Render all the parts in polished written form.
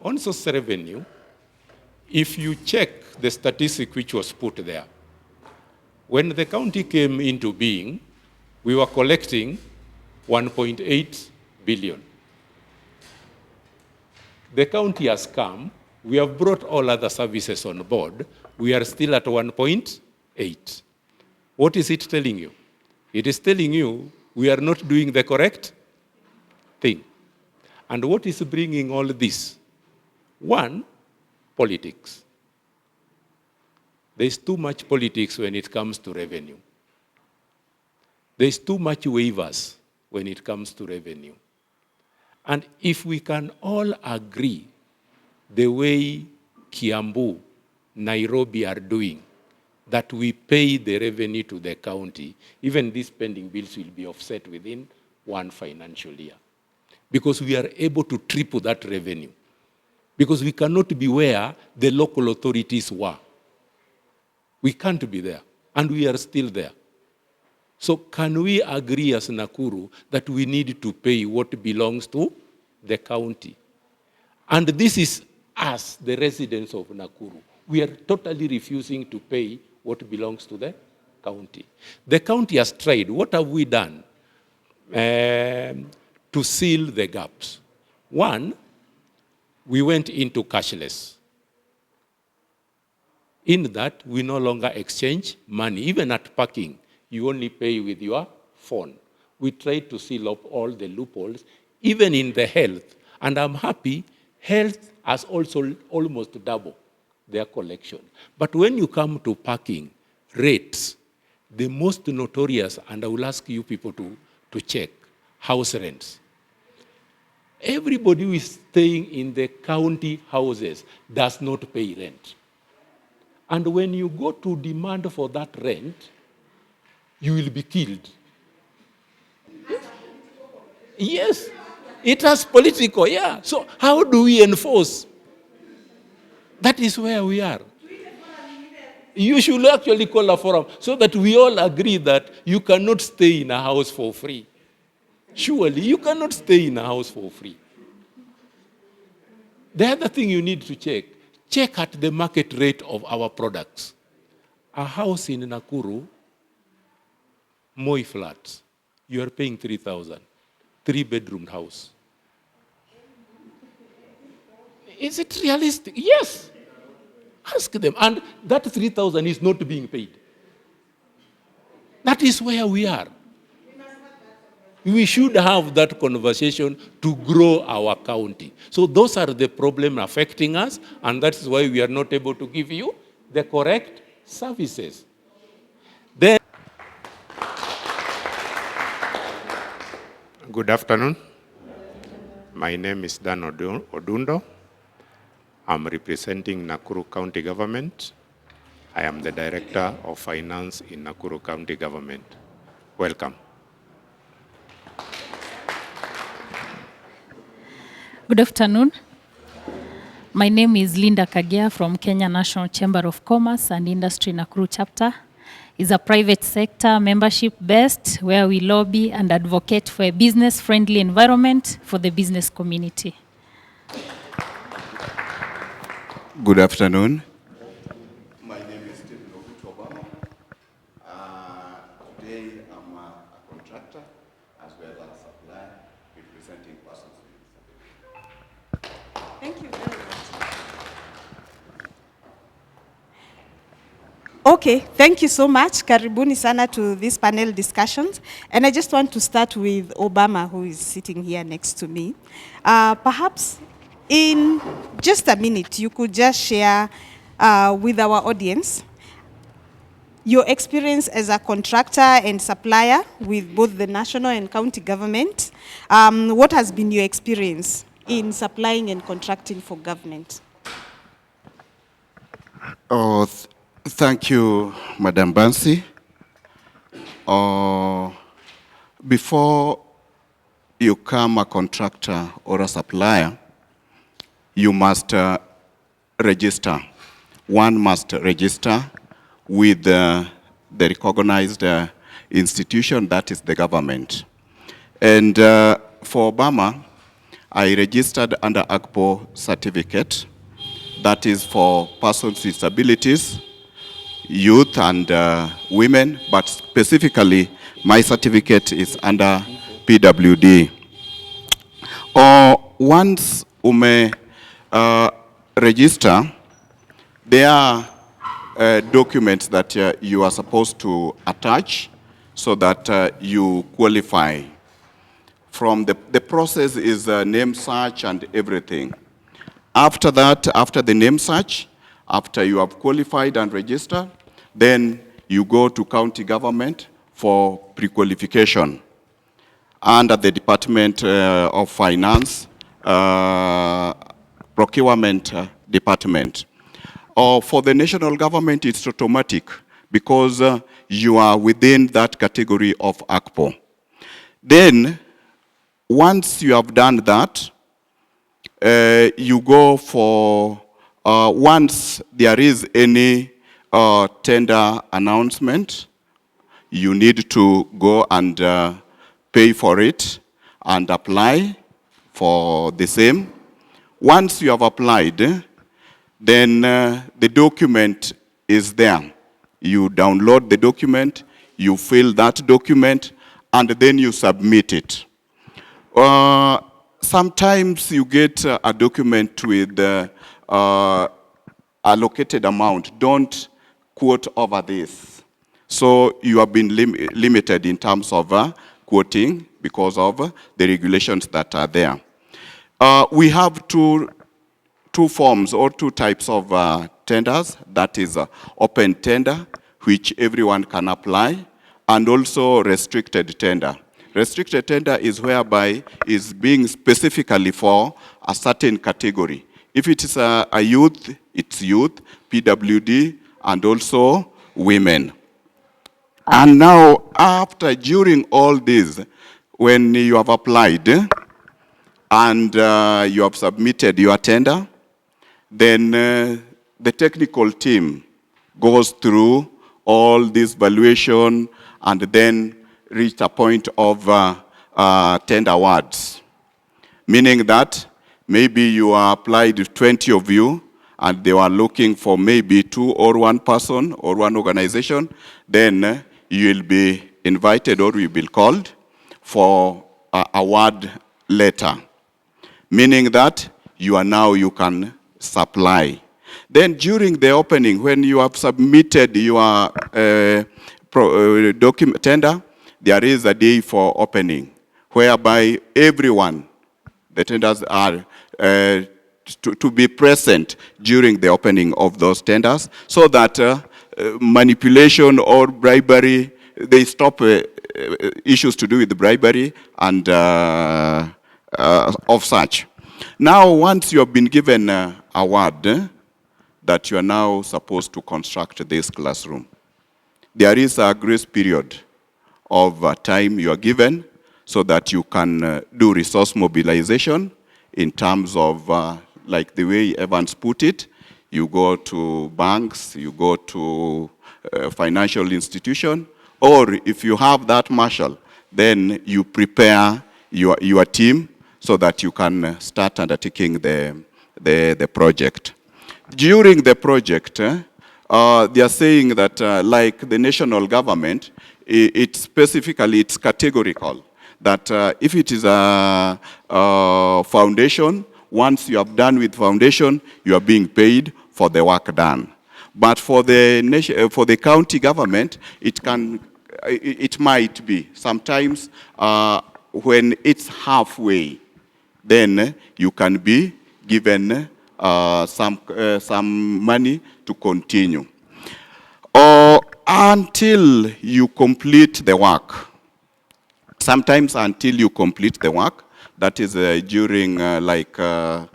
on source revenue, if you check the statistic which was put there, when the county came into being, we were collecting 1.8 billion. The county has come, we have brought all other services on board, we are still at 1.8. What is it telling you? It is telling you we are not doing the correct thing. And what is bringing all this? One, politics. There's too much politics when it comes to revenue. There's too much waivers when it comes to revenue. And if we can all agree the way Kiambu, Nairobi are doing, that we pay the revenue to the county, even these pending bills will be offset within one financial year. Because we are able to triple that revenue. Because we cannot be where the local authorities were. We can't be there, and we are still there. So can we agree as Nakuru that we need to pay what belongs to the county? And this is us, the residents of Nakuru. We are totally refusing to pay what belongs to the county. The county has tried. What have we done to seal the gaps? One, we went into cashless. In that, we no longer exchange money. Even at parking, you only pay with your phone. We tried to seal up all the loopholes, even in the health. And I'm happy, health has also almost doubled their collection. But when you come to parking rates, the most notorious, and I will ask you people to check, house rents. Everybody who is staying in the county houses does not pay rent. And when you go to demand for that rent, you will be killed. Yes, it has political, yeah. So how do we enforce? That is where we are. You should actually call a forum so that we all agree that you cannot stay in a house for free. Surely, you cannot stay in a house for free. The other thing you need to check at the market rate of our products. A house in Nakuru, Moi Flats, you are paying 3,000, 3-bedroom house. Is it realistic? Yes. Ask them. And that 3,000 is not being paid. That is where we are. We should have that conversation to grow our county. So those are the problems affecting us, and that is why we are not able to give you the correct services. Then, good afternoon. My name is Dan Odundo. I'm representing Nakuru County Government. I am the Director of Finance in Nakuru County Government. Welcome. Good afternoon. My name is Linda Kagia from Kenya National Chamber of Commerce and Industry Nakuru Chapter. It's a private sector membership based where we lobby and advocate for a business-friendly environment for the business community. Good afternoon. My name is Stephen Obama. Today I'm a contractor as well as a supplier representing persons with disabilities. Thank you very much. Okay, thank you so much. Karibuni sana to this panel discussions. And I just want to start with Obama, who is sitting here next to me. Perhaps in just a minute, you could just share with our audience your experience as a contractor and supplier with both the national and county government. What has been your experience in supplying and contracting for government? Oh, thank you, Madam Bansi. Before you become a contractor or a supplier, you must register. One must register with the recognized institution, that is the government. And for Obama, I registered under AGPO certificate. That is for persons with disabilities, youth and women, but specifically my certificate is under PWD. Or once ume register, there are documents that you are supposed to attach so that you qualify. From the process is name search and everything. After that, after the name search, after you have qualified and registered, then you go to county government for pre-qualification under the Department of Finance, Procurement Department. Or for the national government, it's automatic because you are within that category of AGPO. Then, once you have done that, you go for, once there is any tender announcement, you need to go and pay for it and apply for the same. Once you have applied, then the document is there. You download the document, you fill that document, and then you submit it. Sometimes you get a document with allocated amount. Don't quote over this. So you have been limited in terms of quoting because of the regulations that are there. We have two forms or two types of tenders. That is open tender, which everyone can apply, and also restricted tender. Restricted tender is whereby is being specifically for a certain category. If it is a youth, it's youth, PWD, and also women. And now, during all this, when you have applied and you have submitted your tender, then the technical team goes through all this valuation and then reach a point of tender awards. Meaning that maybe you applied 20 of you and they were looking for maybe 2 or 1 person or 1 organization, then you will be invited or you will be called for an award letter. Meaning that you can supply. Then during the opening, when you have submitted your tender, there is a day for opening, whereby everyone, the tenders are to be present during the opening of those tenders, so that manipulation or bribery, they stop issues to do with bribery and of such. Now, once you have been given an award that you are now supposed to construct this classroom, there is a grace period of time you are given so that you can do resource mobilization in terms of, like the way Evans put it, you go to banks, you go to financial institution, or if you have that marshal, then you prepare your team so that you can start undertaking the project. During the project, they are saying that like the national government, it's categorical. That if it is a foundation, once you have done with foundation, you are being paid for the work done. But for the county government, it might be sometimes when it's halfway, then you can be given some money to continue. Or until you complete the work. Sometimes until you complete the work, that is during the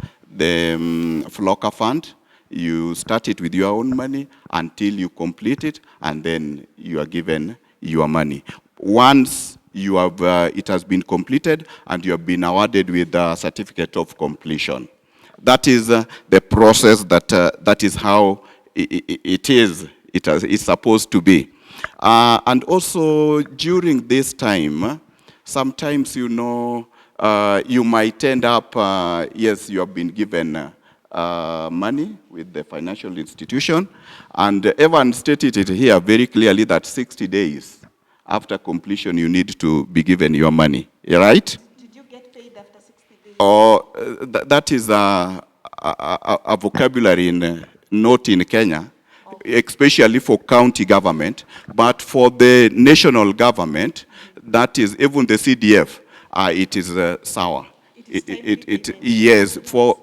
Flocker Fund, you start it with your own money until you complete it, and then you are given your money. Once you have, it has been completed and you have been awarded with a certificate of completion. That is the process that is how it's supposed to be. And also during this time, sometimes, you might end up, yes, you have been given money with the financial institution, and Evan stated it here very clearly that 60 days after completion, you need to be given your money, right? Did you get paid after 60 days? Or that is a vocabulary not in Kenya, especially for county government, but for the national government, that is even the CDF, it is sour. Yes, for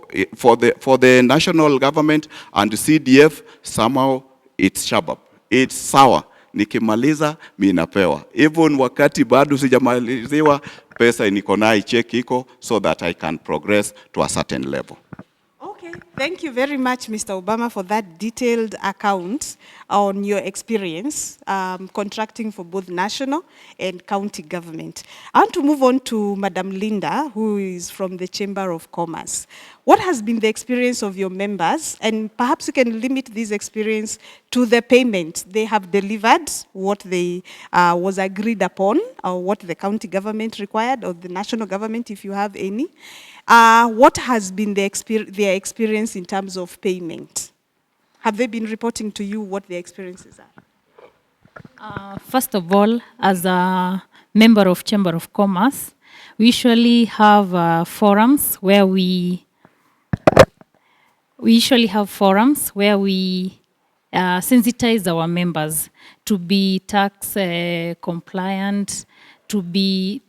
the national government and the CDF, somehow it's shabab. It's sour. Nikimaliza, mi napewa. Even wakati bado sijamaliziwa, pesa niko nayo, check iko, so that I can progress to a certain level. Okay, thank you very much, Mr. Obama, for that detailed account on your experience contracting for both national and county government. I want to move on to Madam Linda, who is from the Chamber of Commerce. What has been the experience of your members? And perhaps you can limit this experience to the payment. They have delivered what they was agreed upon, or what the county government required, or the national government, if you have any. What has been their experience in terms of payment? Have they been reporting to you what their experiences are? First of all, as a member of Chamber of Commerce, we usually have forums where we sensitize our members to be tax compliant, to be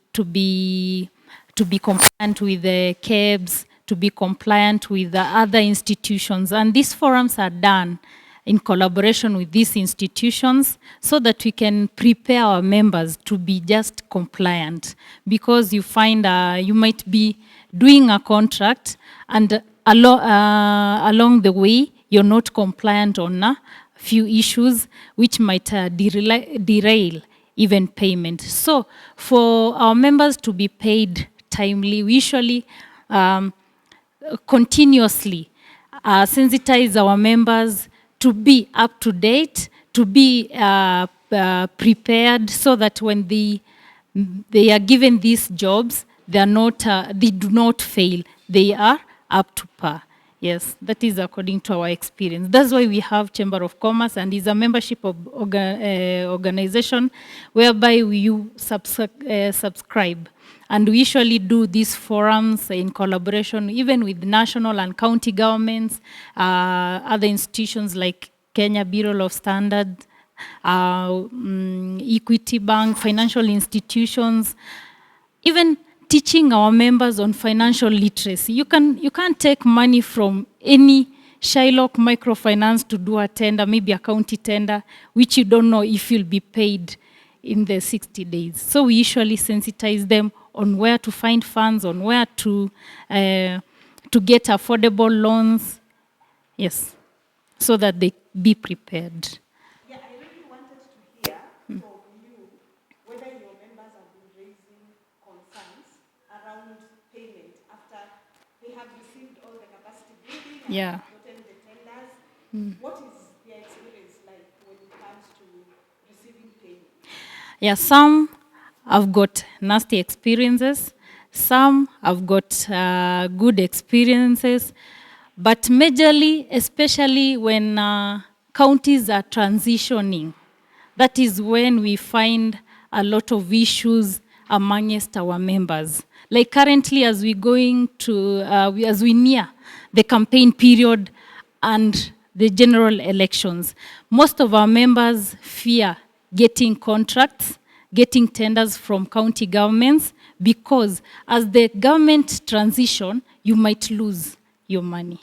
compliant with the KEBS, to be compliant with the other institutions. And these forums are done in collaboration with these institutions so that we can prepare our members to be just compliant. Because you find you might be doing a contract and along the way, you're not compliant on a few issues which might derail even payment. So for our members to be paid timely, we usually continuously sensitize our members to be up to date, to be prepared, so that when they are given these jobs, they do not fail. They are up to par. Yes, that is according to our experience. That's why we have Chamber of Commerce, and is a membership of organization whereby you subscribe. And we usually do these forums in collaboration even with national and county governments, other institutions like Kenya Bureau of Standards, Equity Bank, financial institutions, even teaching our members on financial literacy. You can't take money from any Shylock microfinance to do a tender, maybe a county tender, which you don't know if you'll be paid in the 60 days. So we usually sensitize them on where to find funds, on where to get affordable loans, yes, so that they be prepared. Yeah, I really wanted to hear from you whether your members have been raising concerns around payment after they have received all the capacity building and Yeah. gotten the tenders. What is their experience like when it comes to receiving payment? Yeah, some have got nasty experiences, some have got good experiences, but majorly, especially when counties are transitioning, that is when we find a lot of issues amongst our members. Like currently, as we near the campaign period and the general elections, most of our members fear getting contracts, getting tenders from county governments, because as the government transition, you might lose your money.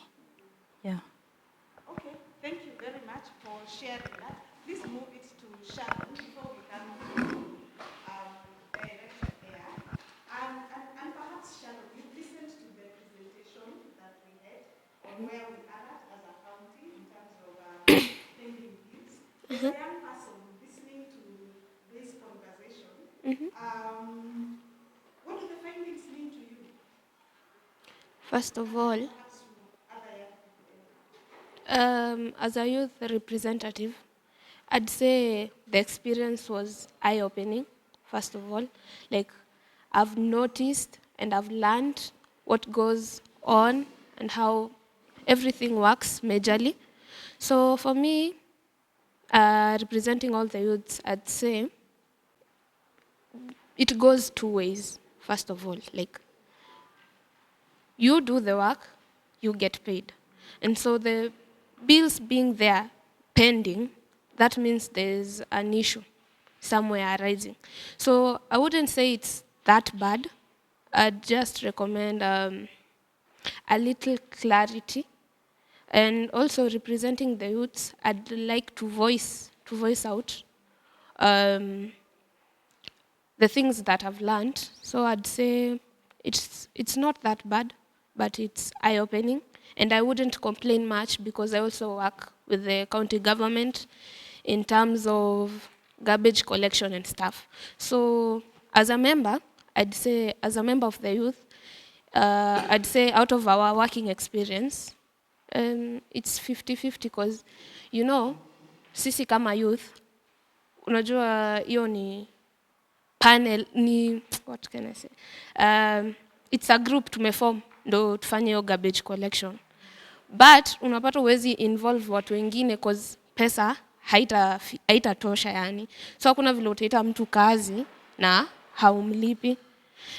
Yeah. Okay, thank you very much for sharing that. Please move it to Sharon before we come to direction there. And perhaps, Sharon, you listened to the presentation that we had on where we are at as a county in terms of pending bills. As a young person listening to this conversation, what do the findings mean to you? First of all, Perhaps to other young people. as a youth representative, I'd say the experience was eye-opening, first of all. Like, I've noticed and I've learned what goes on and how everything works majorly. So for me, representing all the youths, I'd say it goes two ways, first of all. Like, you do the work, you get paid. And so the bills being there pending, that means there's an issue somewhere arising. So I wouldn't say it's that bad. I'd just recommend a little clarity. And also representing the youths, I'd like to voice out the things that I've learned. So I'd say it's not that bad, but it's eye-opening. And I wouldn't complain much because I also work with the county government in terms of garbage collection and stuff. So as a member, I'd say, as a member of the youth, I'd say out of our working experience, it's 50-50 because, you know, sisi kama youth, unajua hiyo ni panel, ni, what can I say? It's a group tumeform, ndo tufanye hiyo garbage collection. But unapata uwezi involve watu wengine cause pesa haitatosha yani. So hakuna vile utaita mtu kazi na haumlipi.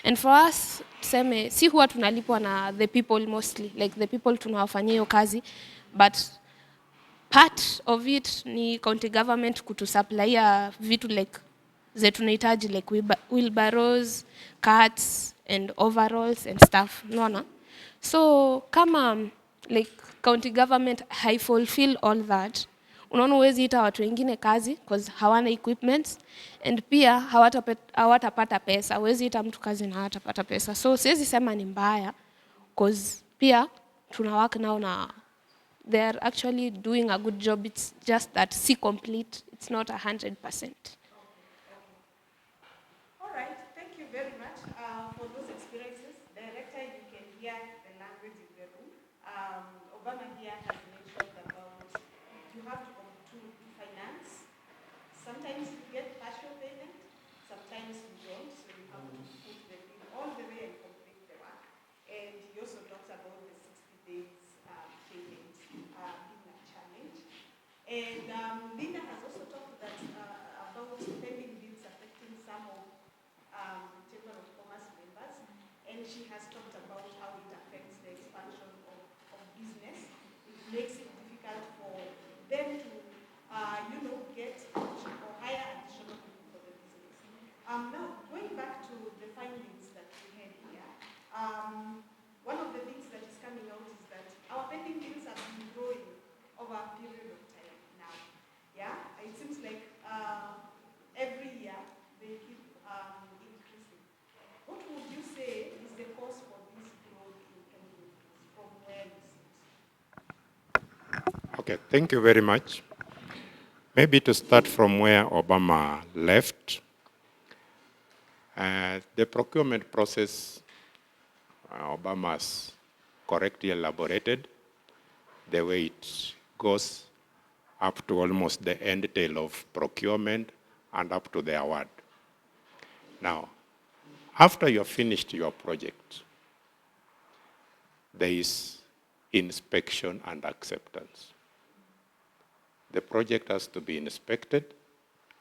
And for us, tuseme, si huwa tunalipwa na the people mostly, like the people tunawafanyia hiyo kazi, but part of it ni county government kutusupplyia vitu like zetu tunahitaji like wheelbarrows, carts and overalls and stuff, unaona? So kama like county government haifulfill all that, unaona huwezi ita watu wengine kazi because hawana equipments and pia hawatapata pesa. Huwezi ita mtu kazi na hawatapata pesa. So siwezi sema ni mbaya because pia tuna work now na they are actually doing a good job. It's just that si complete. It's not 100%. All right, thank you very much for those experiences. Director, you can hear the language in the room. Obama here has mentioned about you have to finance. Sometimes you get partial payment, sometimes you don't, so you have to put the bill all the way and complete the work. And he also talks about the 60 days payment being a challenge. And Linda has also talked about pending bills affecting some of the Chamber of Commerce members, and she has talked about how it affects the expansion of business. It makes it difficult for them to, get or hire additional people for the business. Now, going back to the findings that we had here, one of the things that is coming out is that our pending bills have been growing over a period of time now. Yeah, it seems like every year they keep increasing. What would you say is the cause for this growth in pending bills from where you sit? Okay, thank you very much. Maybe to start from where Obama left, the procurement process, Obama's correctly elaborated the way it goes up to almost the end tail of procurement and up to the award. Now, after you have finished your project, there is inspection and acceptance. The project has to be inspected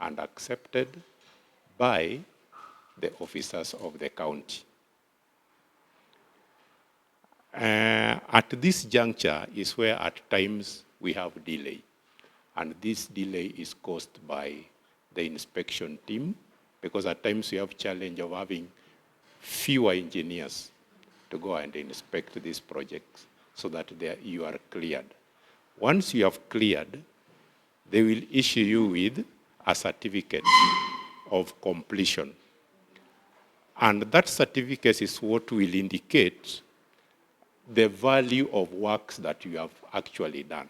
and accepted by the officers of the county. At this juncture is where at times we have delay. And this delay is caused by the inspection team because at times we have challenge of having fewer engineers to go and inspect these projects so that you are cleared. Once you have cleared, they will issue you with a certificate of completion. And that certificate is what will indicate the value of works that you have actually done.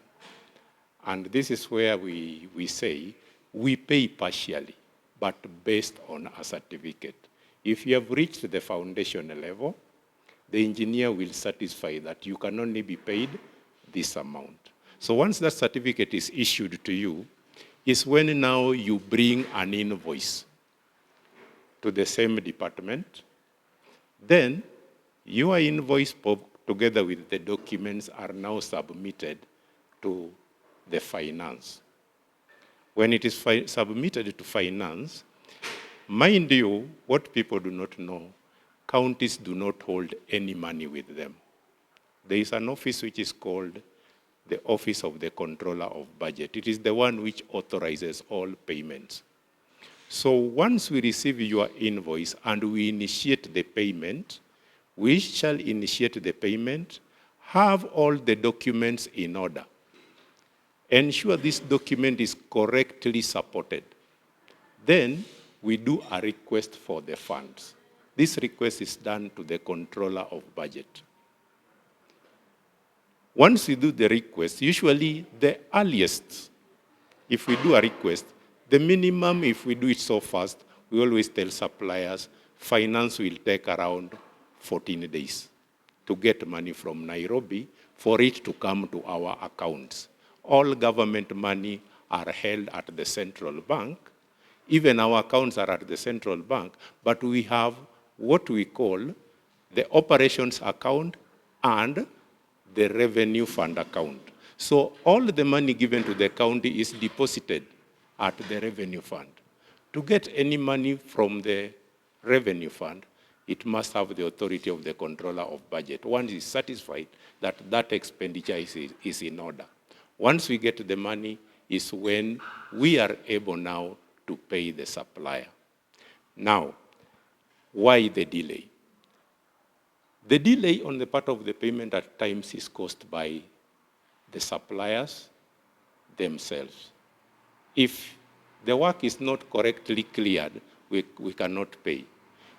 And this is where we say we pay partially, but based on a certificate. If you have reached the foundation level, the engineer will satisfy that you can only be paid this amount. So once that certificate is issued to you, is when now you bring an invoice to the same department. Then Your invoice together with the documents are now submitted to the finance. When it is submitted to finance, mind you, what people do not know, counties do not hold any money with them. There is an office which is called the Office of the Controller of Budget. It is the one which authorizes all payments. So once we receive your invoice and we initiate the payment, we shall initiate the payment, have all the documents in order. Ensure this document is correctly supported. Then we do a request for the funds. This request is done to the Controller of Budget. Once we do the request, usually the earliest, if we do a request, the minimum, if we do it so fast, we always tell suppliers, finance will take around 14 days to get money from Nairobi for it to come to our accounts. All government money are held at the central bank. Even our accounts are at the central bank, but we have what we call the operations account and the revenue fund account. So all the money given to the county is deposited at the revenue fund. To get any money from the revenue fund, it must have the authority of the Controller of Budget. Once is satisfied that that expenditure is in order. Once we get the money is when we are able now to pay the supplier. Now, why the delay? The delay on the part of the payment at times is caused by the suppliers themselves. If the work is not correctly cleared, we cannot pay.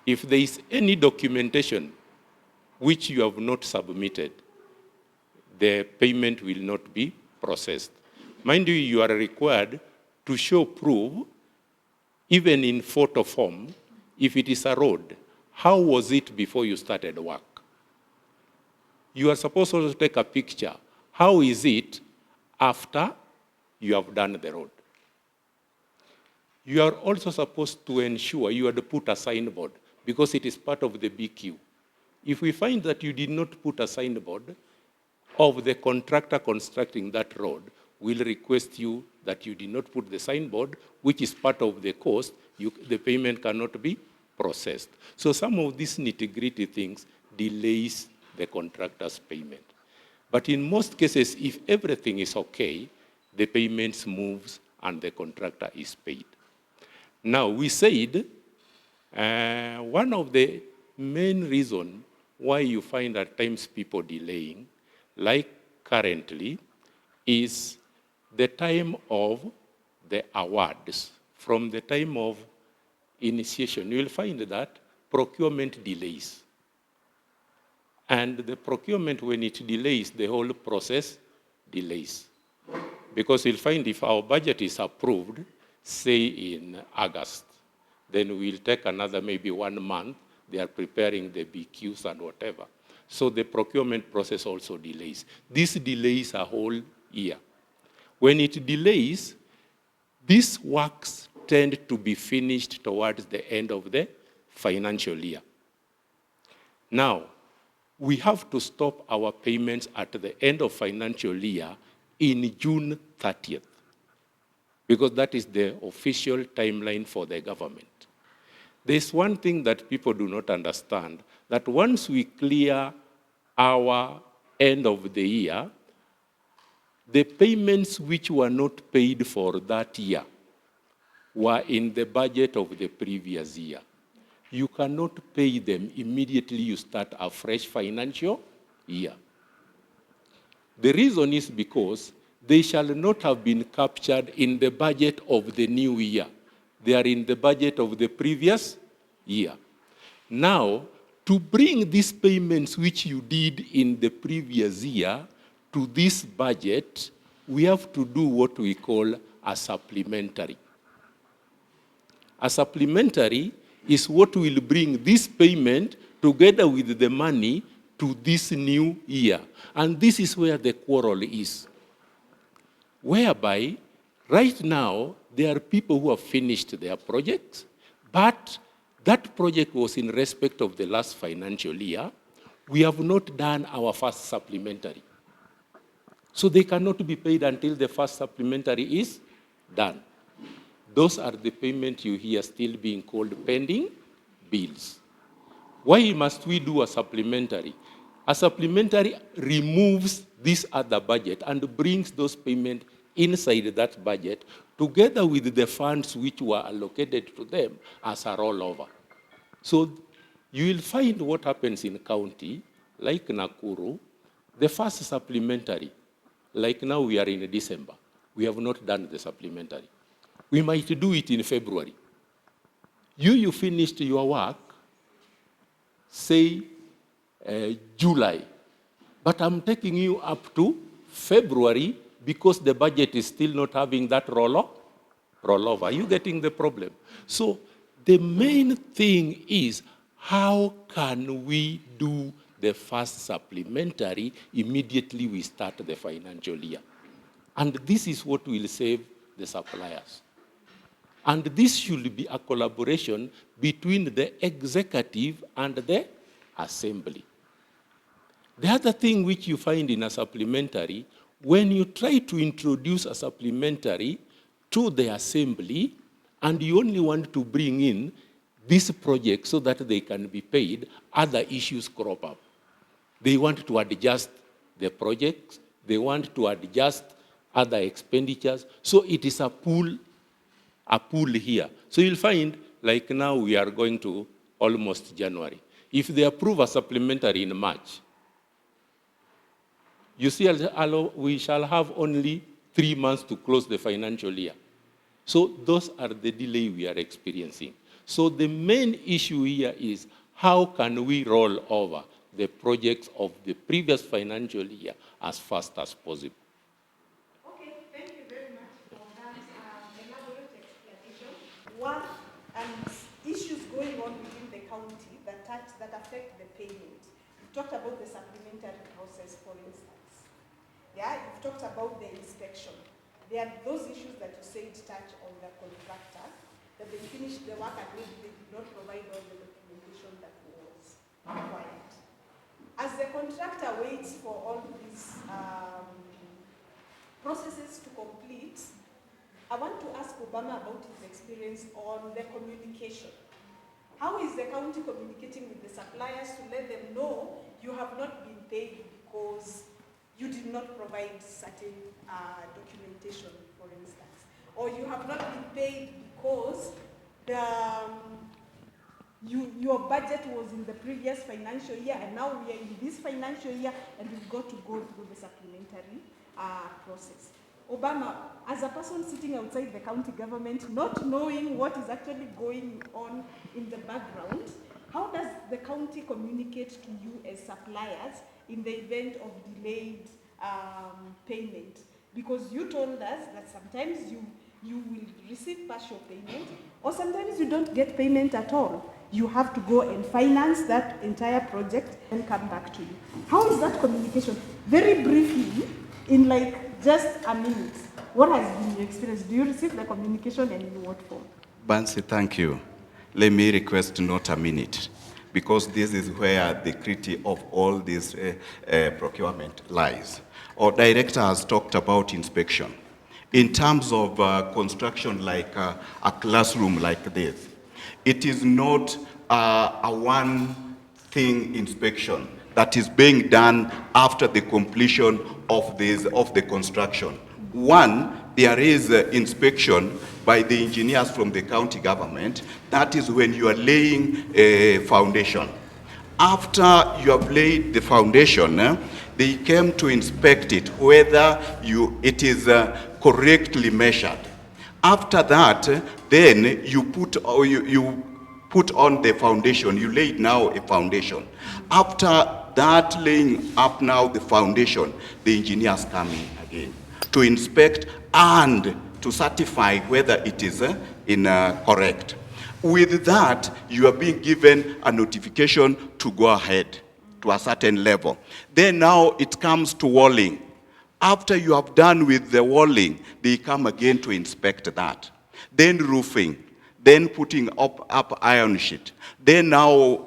If there is any documentation which you have not submitted, the payment will not be processed. Mind you, you are required to show proof, even in photo form, if it is a road, how was it before you started work? You are supposed to take a picture. How is it after you have done the road? You are also supposed to ensure you had to put a signboard because it is part of the BQ. If we find that you did not put a signboard of the contractor constructing that road, we'll request you that you did not put the signboard, which is part of the cost, the payment cannot be processed. So some of these nitty-gritty things delays the contractor's payment. But in most cases, if everything is okay, the payments moves and the contractor is paid. Now, we said one of the main reasons why you find at times people delaying, like currently, is the time of the awards. From the time of initiation, you will find that procurement delays. And the procurement, when it delays, the whole process delays. Because you'll find if our budget is approved, say in August, then we'll take another maybe 1 month. They are preparing the BQs and whatever. So the procurement process also delays. This delays a whole year. When it delays, these works tend to be finished towards the end of the financial year. Now, we have to stop our payments at the end of financial year in June 30th, because that is the official timeline for the government. There's one thing that people do not understand, that once we clear our end of the year, the payments which were not paid for that year were in the budget of the previous year. You cannot pay them immediately you start a fresh financial year. The reason is because they shall not have been captured in the budget of the new year. They are in the budget of the previous year. Now, to bring these payments which you did in the previous year to this budget, we have to do what we call a supplementary. A supplementary is what will bring this payment together with the money to this new year. And this is where the quarrel is. Whereby, right now, there are people who have finished their projects, but that project was in respect of the last financial year. we have not done our first supplementary. So they cannot be paid until the first supplementary is done. Those are the payments you hear still being called pending bills. Why must we do a supplementary? A supplementary removes this other budget and brings those payments inside that budget together with the funds which were allocated to them as a rollover. So you will find what happens in county, like Nakuru, the first supplementary, like now we are in December, we have not done the supplementary. We might do it in February. You finished your work, say July, but I'm taking you up to February because the budget is still not having that rollover. Are you getting the problem? So the main thing is, how can we do the first supplementary immediately we start the financial year? And this is what will save the suppliers. And this should be a collaboration between the executive and the assembly. The other thing which you find in a supplementary, when you try to introduce a supplementary to the assembly and you only want to bring in this project so that they can be paid, other issues crop up. They want to adjust the projects, they want to adjust other expenditures, so it is a pool here. So you'll find, like now we are going to almost January. If they approve a supplementary in March, you see, we shall have only 3 months to close the financial year. So those are the delay we are experiencing. So the main issue here is, how can we roll over the projects of the previous financial year as fast as possible? Okay, thank you very much for that elaborate explanation. What issues going on within the county that affect the payment? You've talked about the supplementary process, for instance. Yeah, you've talked about the inspection. There are those issues that you said touch on the contractor, that they finished the work and maybe they did not provide all the documentation that was required. As the contractor waits for all these processes to complete, I want to ask Obama about his experience on the communication. How is the county communicating with the suppliers to let them know you have not been paid because you did not provide certain documentation, for instance, or you have not been paid because your budget was in the previous financial year and now we are in this financial year and we've got to go through the supplementary process. Obama, as a person sitting outside the county government, not knowing what is actually going on in the background, how does the county communicate to you as suppliers in the event of delayed payment? Because you told us that sometimes you will receive partial payment, or sometimes you don't get payment at all. You have to go and finance that entire project and come back to you. How is that communication? Very briefly, in like just a minute, what has been your experience? Do you receive the communication and in what form? Bansi, thank you. Let me request not a minute, because this is where the critique of all this procurement lies. Our director has talked about inspection. In terms of construction like a classroom like this, it is not a one-thing inspection that is being done after the completion of the construction. One, there is inspection by the engineers from the county government. That is when you are laying a foundation. After you have laid the foundation, they came to inspect it, whether it is correctly measured. After that, then you put on the foundation. You laid now a foundation. After that laying up now the foundation, the engineers come in again to inspect and to certify whether it is correct. With that, you are being given a notification to go ahead to a certain level. Then now it comes to walling. After you have done with the walling, they come again to inspect that. Then roofing, then putting up iron sheet. Then now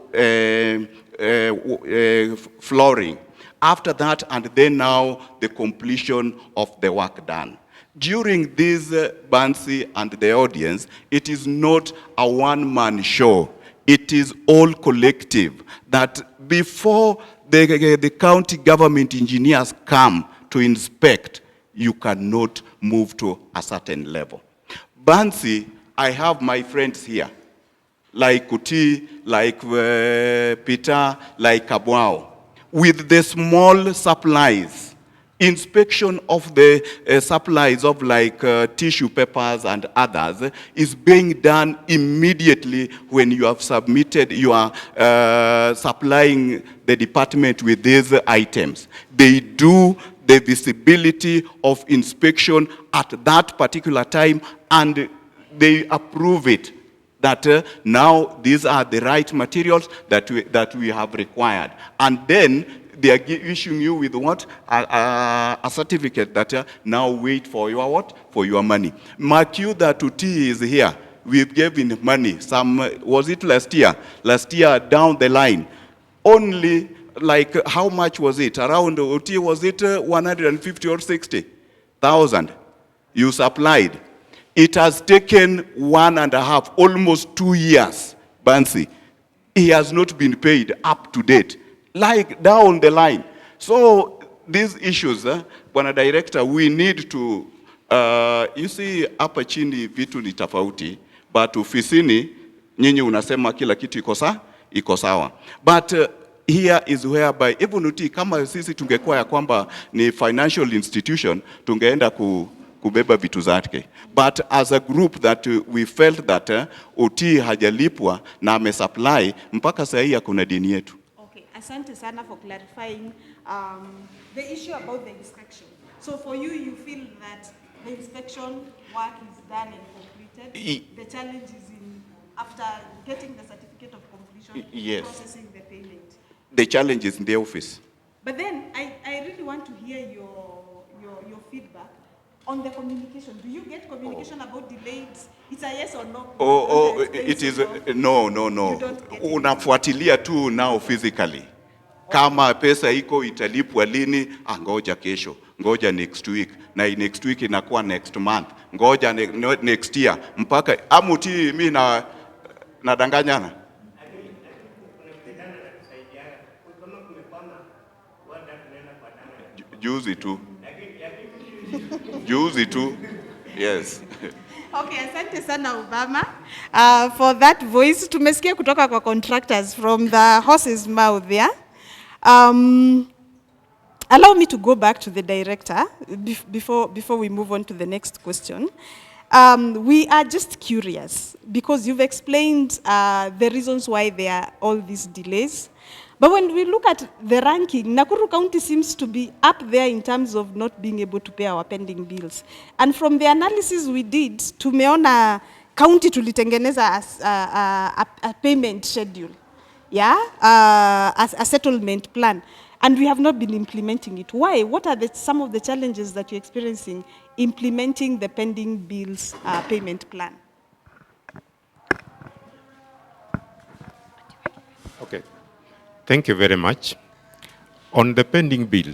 flooring. After that, and then now the completion of the work done. During this Bansi and the audience, it is not a one-man show. It is all collective. That before the county government engineers come to inspect, you cannot move to a certain level. Bansi, I have my friends here, like Kuti, like Peter, like Kabwao. With the small supplies, inspection of the supplies of like tissue papers and others is being done immediately when you have submitted, you are supplying the department with these items. They do the visibility of inspection at that particular time and they approve it. That now these are the right materials that we have required. And then they are issuing you with what? A certificate that now wait for your what? For your money. Mark you that Uti is here. We've given money. Some, was it last year? Last year down the line. Only like, how much was it? Around Uti, was it 150 or 60,000 you supplied? It has taken 1.5, almost 2 years, Bansi. He has not been paid up to date, like down the line. So these issues, Bwana Director, we need to, you see, hapa chini vitu ni tofauti, but ofisini, nyinyi unasema kila kitu iko sawa. But here is whereby, even uti, kama sisi tungekuwa ya kwamba ni financial institution, tungeenda kubeba vitu zake. But as a group that we felt that OT hajalipwa na amesupply mpaka saa hii hakuna deni yetu. Okay, asante sana for clarifying the issue about the inspection. So for you, you feel that the inspection work is done and completed. The challenge is in after getting the certificate of completion, yes, processing the payment. The challenge is in the office. But then I really want to hear your feedback on the communication. Do you get communication about delays? It's a yes or no? It is no. Unafuatilia tu now physically. Kama pesa iko italipwa lini? Ngoja kesho. Ngoja next week. Na next week inakuwa next month. Ngoja next year. Mpaka amuti mimi nadanganyana. Juzi tu. Yes. Okay, asante sana Obama for that voice. Tumesikia kutoka kwa contractors from the horse's mouth there. Allow me to go back to the director before we move on to the next question. We are just curious because you've explained the reasons why there are all these delays. But when we look at the ranking, Nakuru County seems to be up there in terms of not being able to pay our pending bills. And from the analysis we did, tumeona county tulitengeneza a payment schedule, yeah, a settlement plan, and we have not been implementing it. Why? What are some of the challenges that you're experiencing implementing the pending bills payment plan? Okay. Thank you very much. On the pending bill,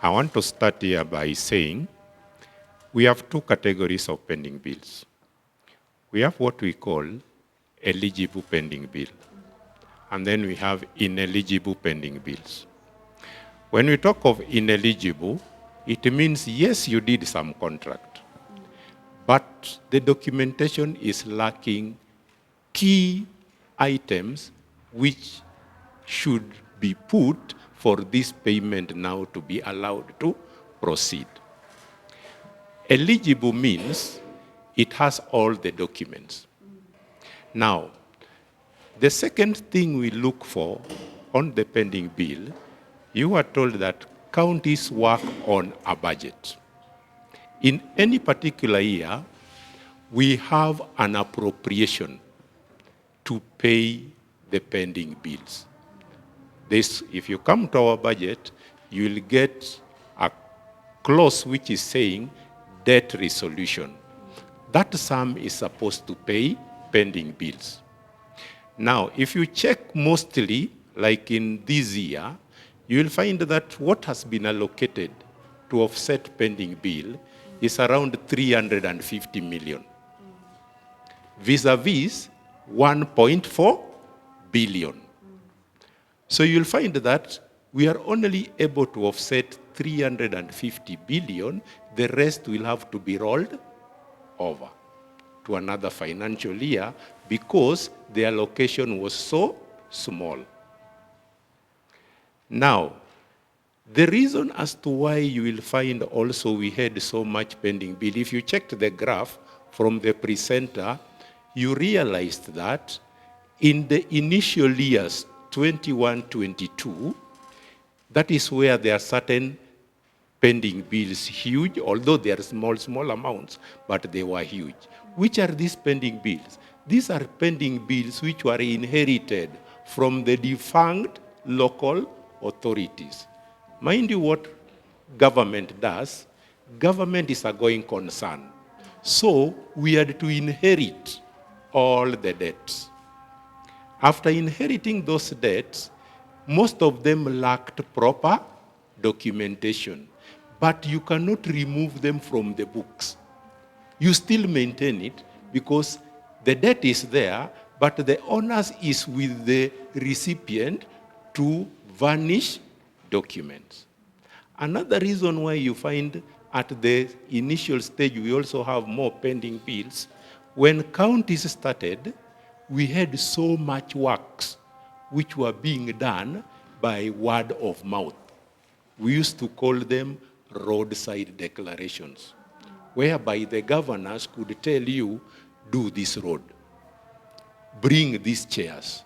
I want to start here by saying we have two categories of pending bills. We have what we call eligible pending bill, and then we have ineligible pending bills. When we talk of ineligible, it means, yes, you did some contract, but the documentation is lacking key items which should be put for this payment now to be allowed to proceed. Eligible means it has all the documents. Now, the second thing we look for on the pending bill, you are told that counties work on a budget. In any particular year, we have an appropriation to pay the pending bills. This, if you come to our budget, you will get a clause which is saying debt resolution. That sum is supposed to pay pending bills. Now, if you check mostly like in this year, you will find that what has been allocated to offset pending bill is around 350 million, vis-a-vis 1.4 billion. So you'll find that we are only able to offset 350 billion, the rest will have to be rolled over to another financial year because the allocation was so small. Now, the reason as to why you will find also we had so much pending bill, if you checked the graph from the presenter, you realized that in the initial years, 21, 22, that is where there are certain pending bills huge, although they are small amounts, but they were huge. Which are these pending bills? These are pending bills which were inherited from the defunct local authorities. Mind you what government does, government is a going concern. So we had to inherit all the debts. After inheriting those debts, most of them lacked proper documentation, but you cannot remove them from the books. You still maintain it because the debt is there, but the onus is with the recipient to vanish documents. Another reason why you find at the initial stage we also have more pending bills, when counties started, we had so much works which were being done by word of mouth. We used to call them roadside declarations, whereby the governors could tell you, do this road, bring these chairs.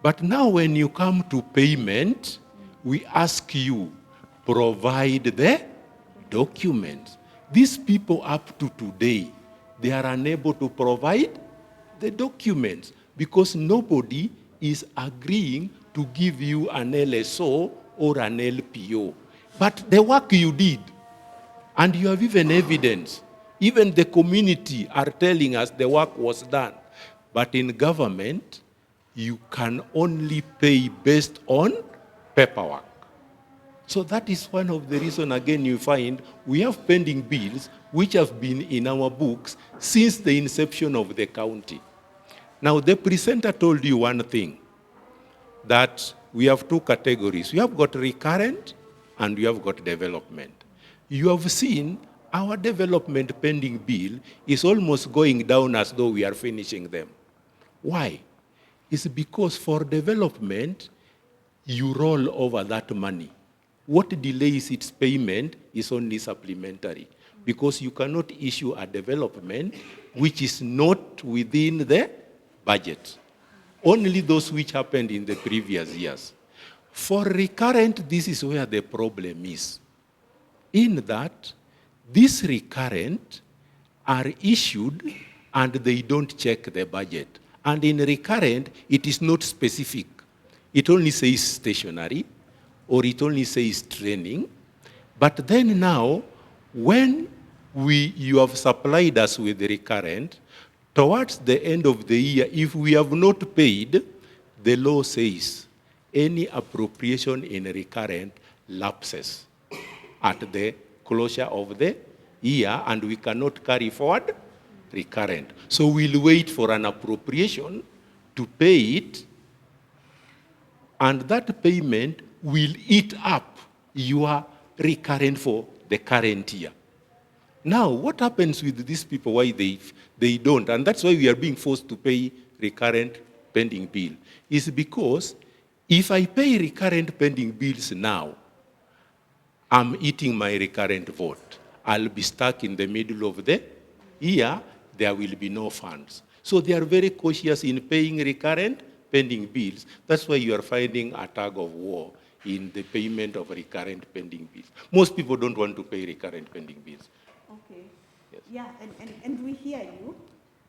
But now when you come to payment, we ask you, provide the documents. These people up to today, they are unable to provide the documents because nobody is agreeing to give you an LSO or an LPO. But the work you did, and you have even evidence, even the community are telling us the work was done. But in government, you can only pay based on paperwork. So that is one of the reasons, again, you find we have pending bills which have been in our books since the inception of the county. Now, the presenter told you one thing, that we have two categories. We have got recurrent and we have got development. You have seen our development pending bill is almost going down as though we are finishing them. Why? It's because for development, you roll over that money. What delays its payment is only supplementary because you cannot issue a development which is not within the budget. Only those which happened in the previous years. For recurrent, this is where the problem is. In that, these recurrent are issued and they don't check the budget. And in recurrent, it is not specific. It only says stationary, or it only says training. But then now, when you have supplied us with the recurrent, towards the end of the year, if we have not paid, the law says any appropriation in recurrent lapses at the closure of the year, and we cannot carry forward recurrent. So we'll wait for an appropriation to pay it, and that payment will eat up your recurrent for the current year. Now, what happens with these people, why they don't, and that's why we are being forced to pay recurrent pending bill, is because if I pay recurrent pending bills now, I'm eating my recurrent vote. I'll be stuck in the middle of the year, there will be no funds. So they are very cautious in paying recurrent pending bills. That's why you are finding a tug of war in the payment of recurrent pending bills. Most people don't want to pay recurrent pending bills. Okay. Yes. Yeah, and we hear you.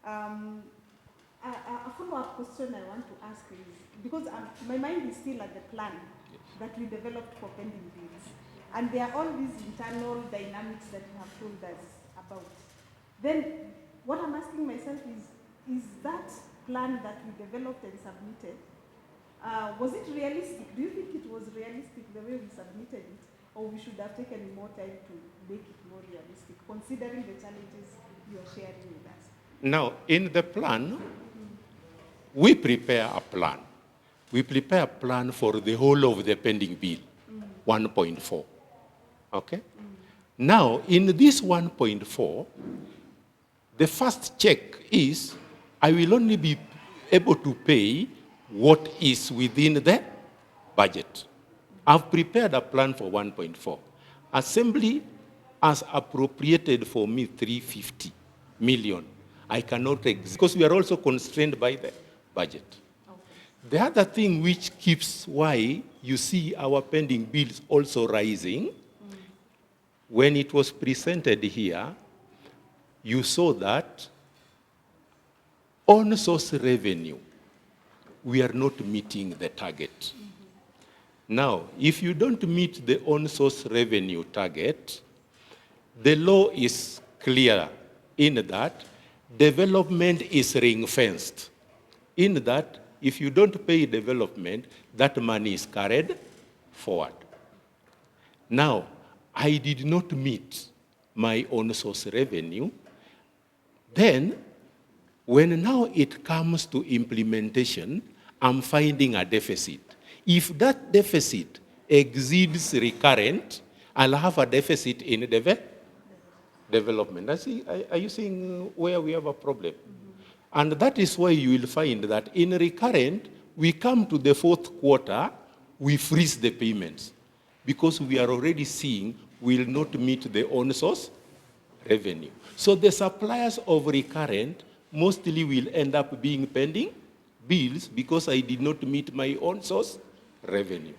A follow-up question I want to ask is, because my mind is still at the plan that we developed for pending bills. And there are all these internal dynamics that you have told us about. Then what I'm asking myself is that plan that we developed and submitted, Was it realistic? Do you think it was realistic the way we submitted it, or we should have taken more time to make it more realistic, considering the challenges you are sharing with us? Now, in the plan, we prepare a plan. We prepare a plan for the whole of the pending bill, 1.4. Okay? Now, in this 1.4, the first check is I will only be able to pay what is within the budget. I've prepared a plan for 1.4. Assembly has appropriated for me 350 million. I cannot because we are also constrained by the budget. Okay. The other thing which keeps why you see our pending bills also rising, when it was presented here, you saw that on source revenue, we are not meeting the target. Now, if you don't meet the on-source revenue target, the law is clear in that development is ring-fenced. In that, if you don't pay development, that money is carried forward. Now, I did not meet my on-source revenue. Then, when now it comes to implementation, I'm finding a deficit. If that deficit exceeds recurrent, I'll have a deficit in development. Are you seeing where we have a problem? And that is why you will find that in recurrent, we come to the fourth quarter, we freeze the payments because we are already seeing we will not meet the on-source revenue. So the suppliers of recurrent mostly will end up being pending bills because I did not meet my on-source revenue.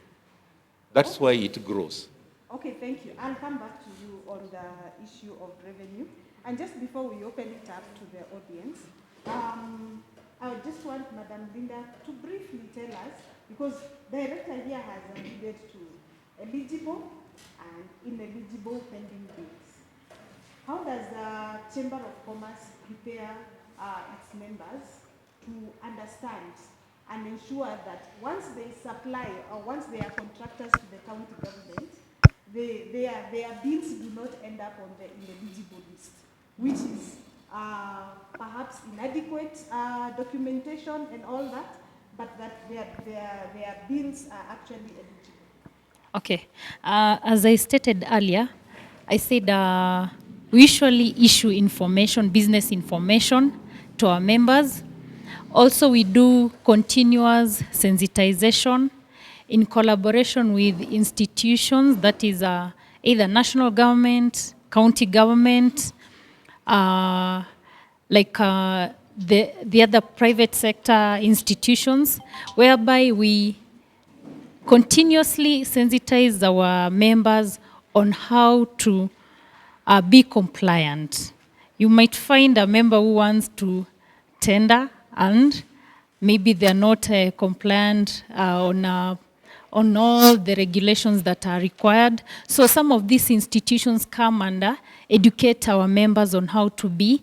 That's why it grows. Okay, thank you. I'll come back to you on the issue of revenue. And just before we open it up to the audience, I just want Madam Linda to briefly tell us, because the director here has alluded to eligible and ineligible pending bills. How does the Chamber of Commerce prepare its members to understand and ensure that once they supply or once they are contractors to the county government, their bills do not end up on the ineligible list, which is perhaps inadequate documentation and all that, but that their bills are actually eligible? Okay. As I stated earlier, I said we usually issue information, business information to our members. Also, we do continuous sensitization in collaboration with institutions, that is either national government, county government, like the other private sector institutions, whereby we continuously sensitize our members on how to be compliant. You might find a member who wants to tender and maybe they're not compliant on all the regulations that are required. So some of these institutions come and educate our members on how to be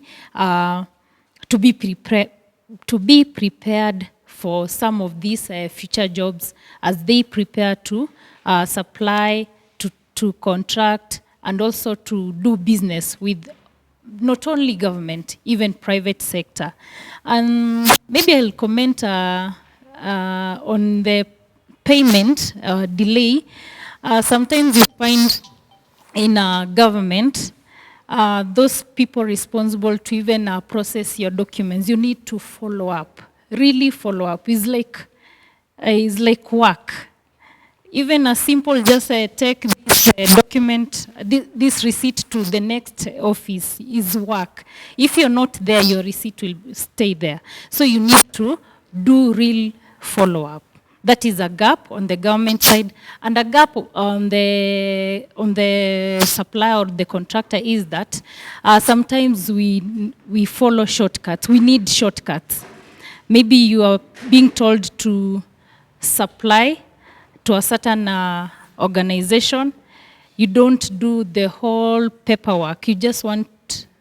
prepared for some of these future jobs as they prepare to supply, to contract, and also to do business with not only government, even private sector. And maybe I'll comment on the payment delay. Sometimes you find in government, those people responsible to even process your documents, you need to follow up, really follow up. It's like work. Even a simple just take this document, this receipt to the next office is work. If you're not there, your receipt will stay there. So you need to do real follow-up. That is a gap on the government side. And a gap on the supplier or the contractor is that sometimes we follow shortcuts. We need shortcuts. Maybe you are being told to supply to a certain organization. You don't do the whole paperwork. You just want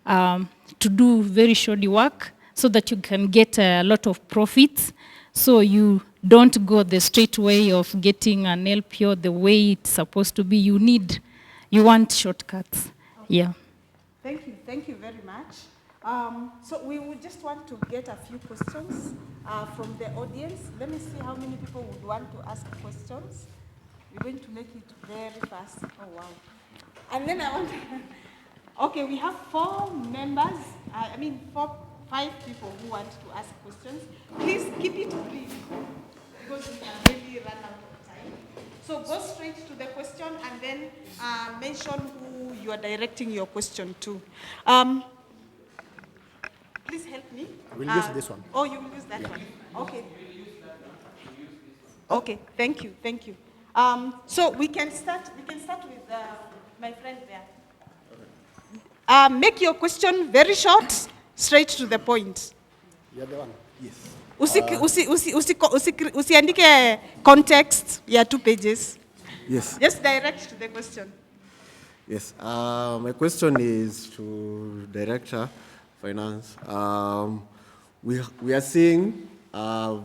to do very shoddy work so that you can get a lot of profits. So you don't go the straight way of getting an LPO the way it's supposed to be. You want shortcuts. Yeah. Thank you very much. So we would just want to get a few questions from the audience. Let me see how many people would want to ask questions. We're going to make it very fast. Oh, wow. And then I want to, okay, we have 5 people who want to ask questions. Please keep it brief because we can maybe run out of time. So go straight to the question and then mention who you are directing your question to. Please help me. We'll use this one. Oh, you will use that one. Okay. Okay, thank you. So we can start with my friend there. Make your question very short, straight to the point. You're the one? Yes. Usiandike context, 2 pages. Yes. Just direct to the question. Yes. My question is to Director Finance. We are seeing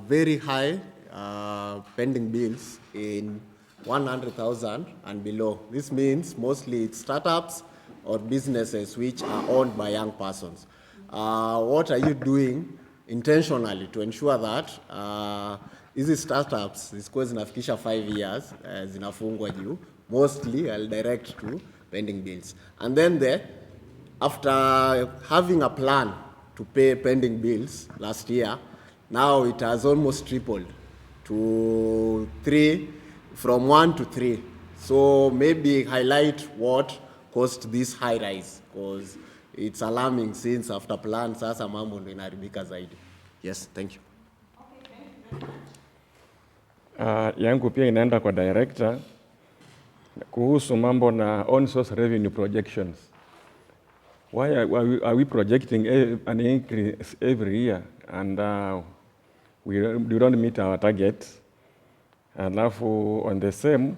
very high pending bills in 100,000 and below. This means mostly it's startups or businesses which are owned by young persons. What are you doing intentionally to ensure that hizi startups zisikuwe zinafikisha 5 years zinafungwa juu? Mostly I'll direct to pending bills. And then after having a plan to pay pending bills last year, now it has almost tripled to 3, from 1 to 3. So maybe highlight what caused this high rise, because it's alarming since after plan sasa mambo ndio inaharibika zaidi. Yes, thank you. Yangu pia inaenda kwa director kuhusu mambo na on source revenue projections. Why are we projecting an increase every year and we don't meet our targets? And on the same,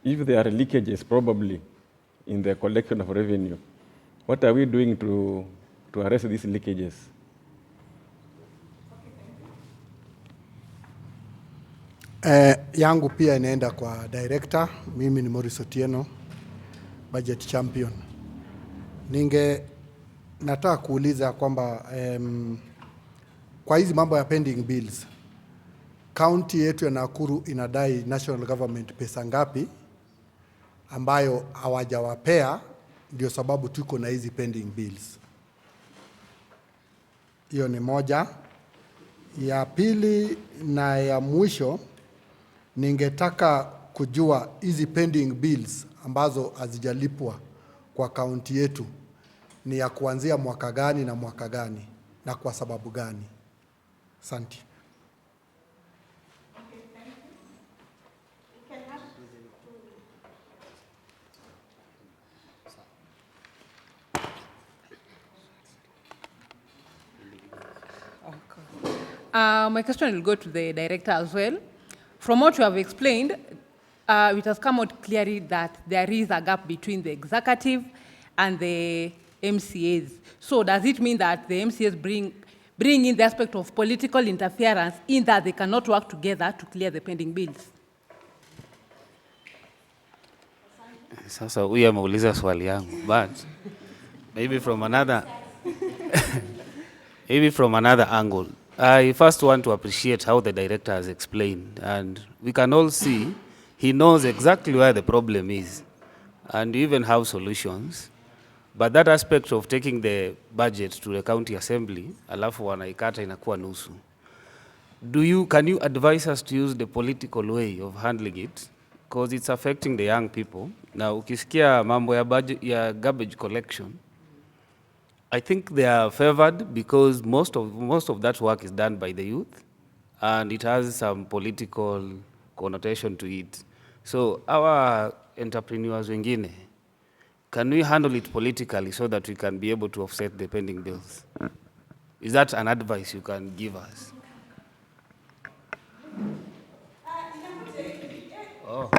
if there are leakages probably in the collection of revenue, what are we doing to arrest these leakages? Yangu pia inaenda kwa director. Mimi ni Maurice Otieno, budget champion. Nataka kuuliza kwamba kwa hizi mambo ya pending bills, county yetu ya Nakuru inadai national government pesa ngapi ambayo hawajawapea, ndio sababu tuko na hizi pending bills. Hiyo ni moja. Ya pili na ya mwisho, ningetaka kujua hizi pending bills ambazo hazijalipwa kwa county yetu ni ya kuanzia mwaka gani na mwaka gani na kwa sababu gani? Asante. My question will go to the director as well. From what you have explained, it has come out clearly that there is a gap between the executive and the MCAs. So does it mean that the MCAs bring in the aspect of political interference in that they cannot work together to clear the pending bills? Sasa huyu ameuliza swali yangu, but maybe from another angle. I first want to appreciate how the director has explained, and we can all see he knows exactly where the problem is and even have solutions. But that aspect of taking the budget to the county assembly, alafu wanaikata inakuwa nusu. Can you advise us to use the political way of handling it? Because it's affecting the young people. Now, ukisikia mambo ya garbage collection, I think they are favored because most of that work is done by the youth, and it has some political connotation to it. So our entrepreneurs wengine, can we handle it politically so that we can be able to offset the pending bills? Is that an advice you can give us? Oh.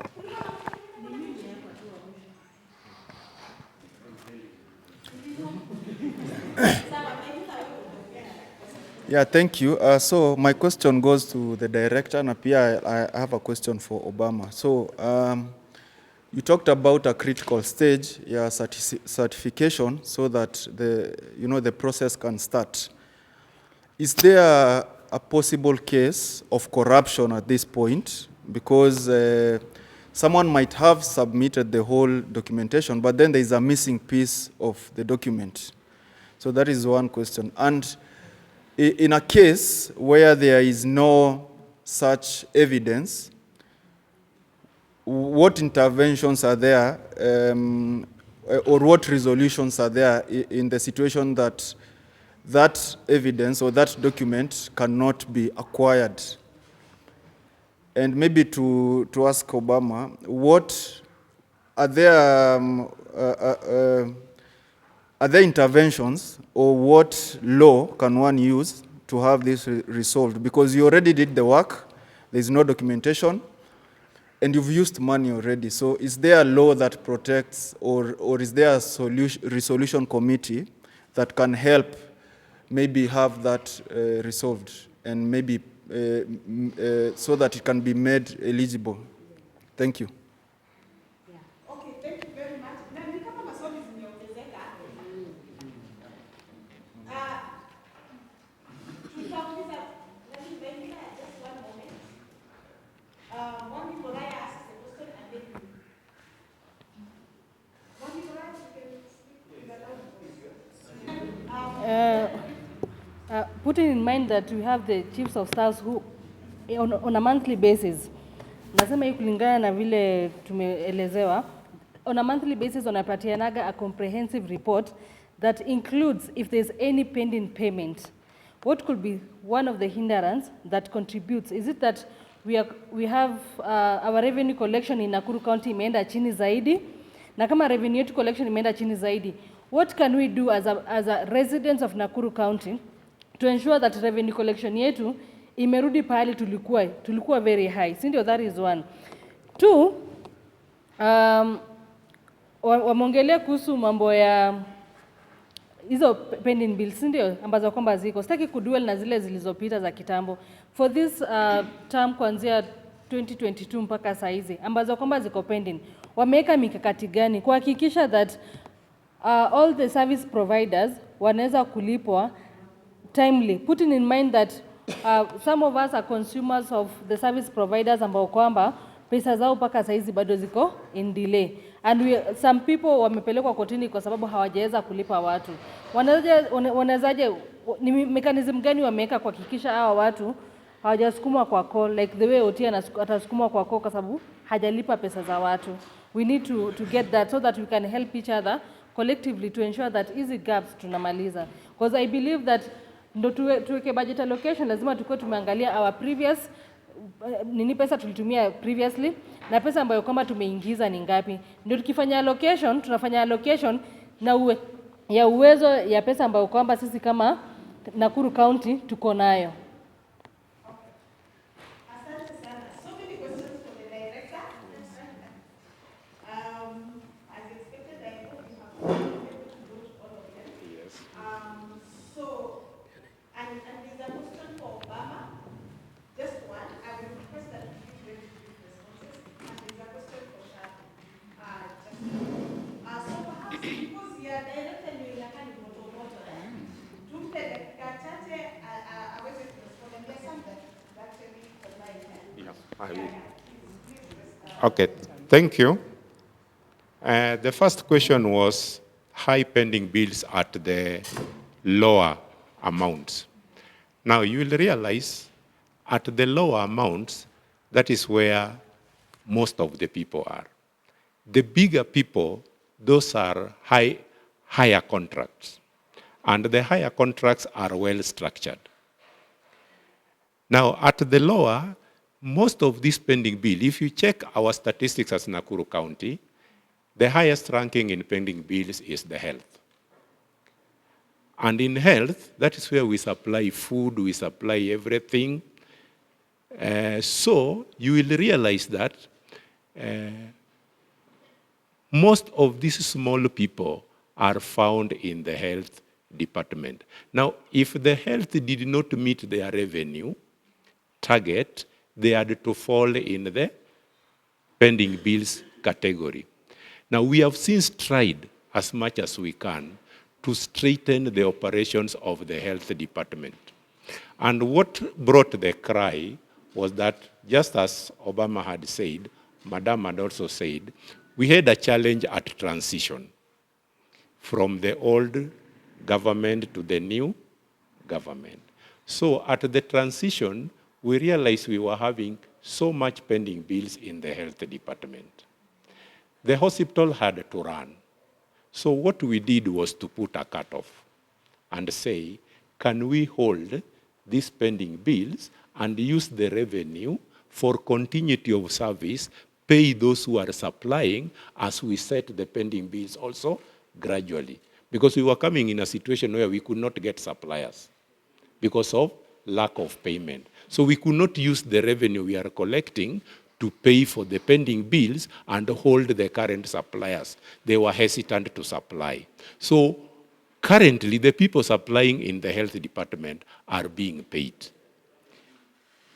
Yeah, thank you. So my question goes to the director, and I have a question for Obama. So you talked about a critical stage, yeah, certification, so that the process can start. Is there a possible case of corruption at this point? Because someone might have submitted the whole documentation, but then there is a missing piece of the document. So that is one question. And in a case where there is no such evidence, what interventions are there, or what resolutions are there in the situation that that evidence or that document cannot be acquired? And maybe to ask Obama, what are there interventions, or what law can one use to have this resolved? Because you already did the work, there's no documentation, and you've used money already. So is there a law that protects, or is there a resolution committee that can help maybe have that resolved, and maybe so that it can be made eligible? Thank you. Okay, thank you very much. Na ni kama maswali zimeongezeka. Tutauliza nani wengine, just one moment. One people I ask the question and then one people I ask you can speak without Putting in mind that we have the chiefs of staffs who, on a monthly basis, nasema hii kulingana na vile tumeelezewa, on a monthly basis wanapatianaga a comprehensive report that includes if there's any pending payment. What could be one of the hindrance that contributes? Is it that we have our revenue collection in Nakuru County imeenda chini zaidi? Na kama revenue collection imeenda chini zaidi, what can we do as a residents of Nakuru County to ensure that revenue collection yetu imerudi pahali tulikuwa very high? Sindio, that is one. Two, wamongelea kuhusu mambo ya hizo pending bills, sindio, ambazo kwamba ziko. Sitaki kuduel na zile zilizopita za kitambo. For this term kuanzia 2022 mpaka saizi, ambazo kwamba ziko pending, wameweka mikakati gani kuhakikisha that all the service providers wanaweza kulipwa timely, putting in mind that some of us are consumers of the service providers ambao kwamba pesa zao mpaka saizi bado ziko in delay, and some people wamepelekwa kotini kwa sababu hawajaweza kulipa watu. Wanawezaje, ni mechanism gani wameweka kuhakikisha hawa watu hawajasukumwa kwa call, like the way OT atasukumwa kwa call kwa sababu hajalipa pesa za watu? We need to get that so that we can help each other collectively to ensure that easy gaps tunamaliza. Because I believe that ndo tuweke budget allocation, lazima tukue tumeangalia our previous nini pesa tulitumia previously na pesa ambayo kama tumeingiza ni ngapi. Ndio tukifanya allocation, tunafanya allocation na uwezo ya pesa ambayo kwamba sisi kama Nakuru County tuko nayo. Okay, thank you. The first question was high pending bills at the lower amounts. Now you will realize at the lower amounts, that is where most of the people are. The bigger people, those are higher contracts. And the higher contracts are well structured. Now at the lower, most of this pending bill, if you check our statistics as Nakuru County, the highest ranking in pending bills is the health. And in health, that is where we supply food, we supply everything. So you will realize that most of these small people are found in the health department. Now, if the health did not meet their revenue target, they had to fall in the pending bills category. Now, we have since tried as much as we can to straighten the operations of the health department. And what brought the cry was that, just as Obama had said, Madam had also said, we had a challenge at transition from the old government to the new government. So at the transition, we realized we were having so much pending bills in the health department. The hospital had to run. So what we did was to put a cutoff and say, can we hold these pending bills and use the revenue for continuity of service, pay those who are supplying as we set the pending bills also gradually. Because we were coming in a situation where we could not get suppliers because of lack of payment. So we could not use the revenue we are collecting to pay for the pending bills and hold the current suppliers. They were hesitant to supply. So currently, the people supplying in the health department are being paid.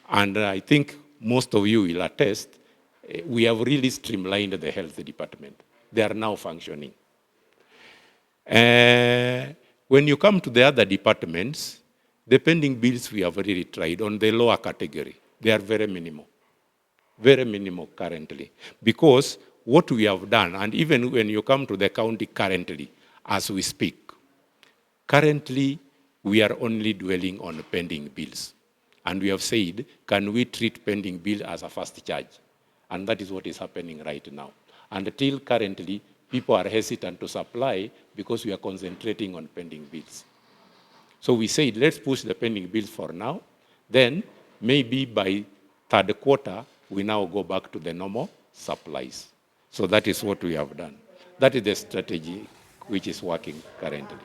And I think most of you will attest, we have really streamlined the health department. They are now functioning. When you come to the other departments, the pending bills we have really tried on the lower category. They are very minimal currently. Because what we have done, and even when you come to the county currently, as we speak, currently we are only dwelling on pending bills. And we have said, can we treat pending bill as a first charge? And that is what is happening right now. And until currently, people are hesitant to supply because we are concentrating on pending bills. So we said, let's push the pending bills for now. Then maybe by third quarter, we now go back to the normal supplies. So that is what we have done. That is the strategy which is working currently.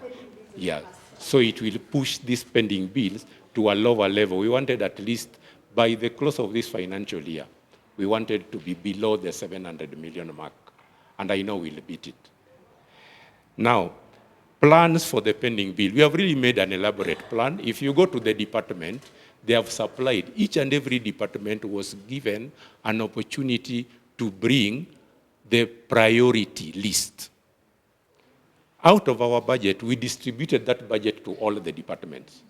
Yeah. So it will push these pending bills to a lower level. We wanted at least by the close of this financial year, we wanted to be below the 700 million mark. And I know we'll beat it. Now, plans for the pending bill. We have really made an elaborate plan. If you go to the department, they have supplied, each and every department was given an opportunity to bring the priority list. Out of our budget, we distributed that budget to all the departments.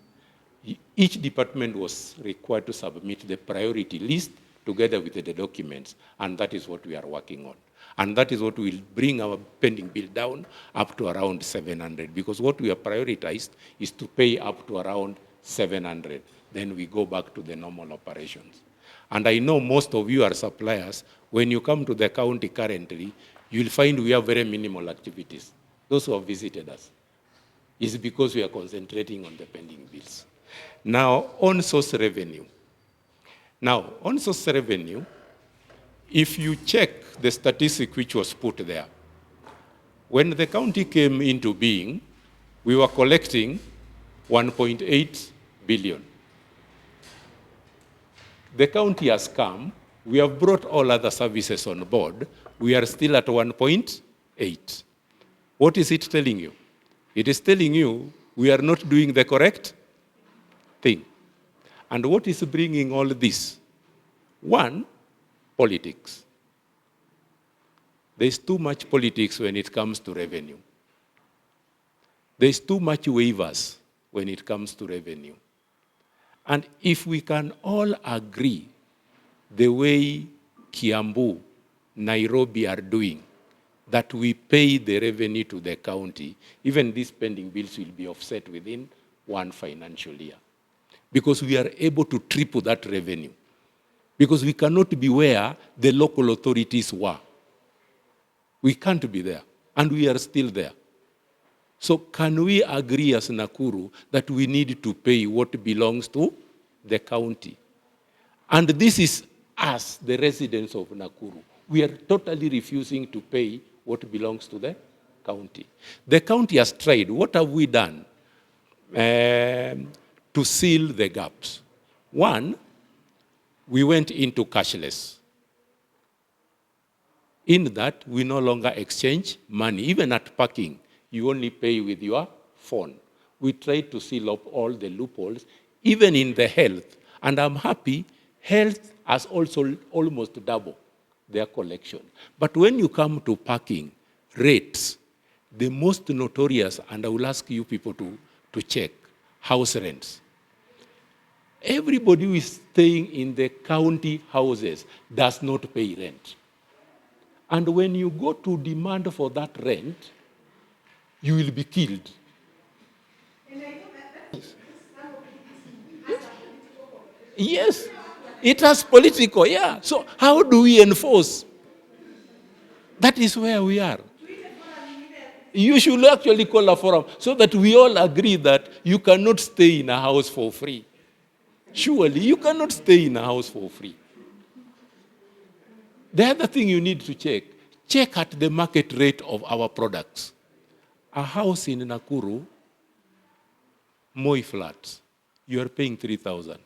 Each department was required to submit the priority list together with the documents, and that is what we are working on. And that is what will bring our pending bill down up to around 700, because what we have prioritized is to pay up to around 700. Then we go back to the normal operations. And I know most of you are suppliers. When you come to the county currently, you'll find we have very minimal activities. Those who have visited us, is because we are concentrating on the pending bills. Now, on-source revenue. Now, on-source revenue, if you check the statistic which was put there, when the county came into being, we were collecting 1.8 billion. The county has come, we have brought all other services on board, we are still at 1.8. What is it telling you? It is telling you we are not doing the correct thing. And what is bringing all this? One, politics. There's too much politics when it comes to revenue. There's too much waivers when it comes to revenue. And if we can all agree the way Kiambu, Nairobi are doing, that we pay the revenue to the county, even these pending bills will be offset within one financial year. Because we are able to triple that revenue. Because we cannot be where the local authorities were. We can't be there, and we are still there. So can we agree as Nakuru that we need to pay what belongs to the county? And this is us, the residents of Nakuru. We are totally refusing to pay what belongs to the county. The county has tried. What have we done to seal the gaps? One, we went into cashless. In that, we no longer exchange money. Even at parking, you only pay with your phone. We tried to seal up all the loopholes, even in the health. And I'm happy, health has also almost doubled their collection. But when you come to parking rates, the most notorious, and I will ask you people to check, house rents. Everybody who is staying in the county houses does not pay rent. And when you go to demand for that rent, you will be killed. Yes, it has political, yeah. So how do we enforce? That is where we are. You should actually call a forum so that we all agree that you cannot stay in a house for free. Surely, you cannot stay in a house for free. The other thing you need to check at the market rate of our products. A house in Nakuru, Moi Flats, you are paying 3,000,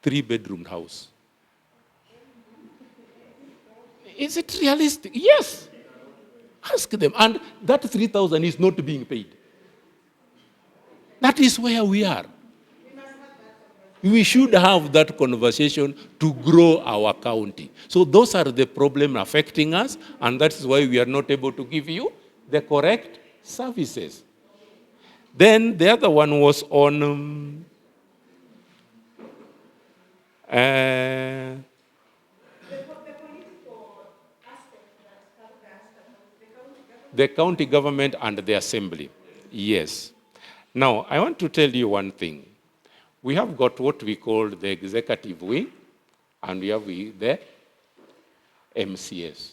3-bedroom house. Is it realistic? Yes. Ask them. And that 3,000 is not being paid. That is where we are. We should have that conversation to grow our county. So those are the problems affecting us, and that's why we are not able to give you the correct services. Then the other one was on the county government and the assembly. Yes. Now, I want to tell you one thing. We have got what we call the executive wing, and we have the MCS.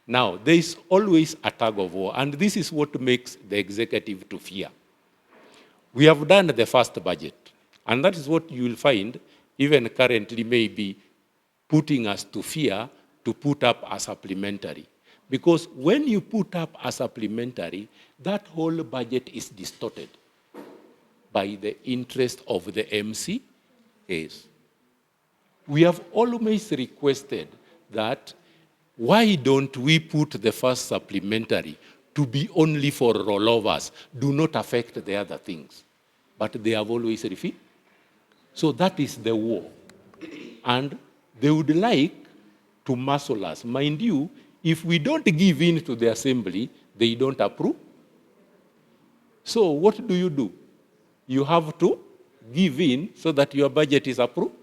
Now, there is always a tug of war, and this is what makes the executive to fear. We have done the first budget, and that is what you will find even currently may be putting us to fear to put up a supplementary. Because when you put up a supplementary, that whole budget is distorted by the interest of the MCAs. We have always requested that why don't we put the first supplementary to be only for rollovers, do not affect the other things. But they have always refused. So that is the war. And they would like to muscle us. Mind you, if we don't give in to the assembly, they don't approve. So what do? You have to give in so that your budget is approved.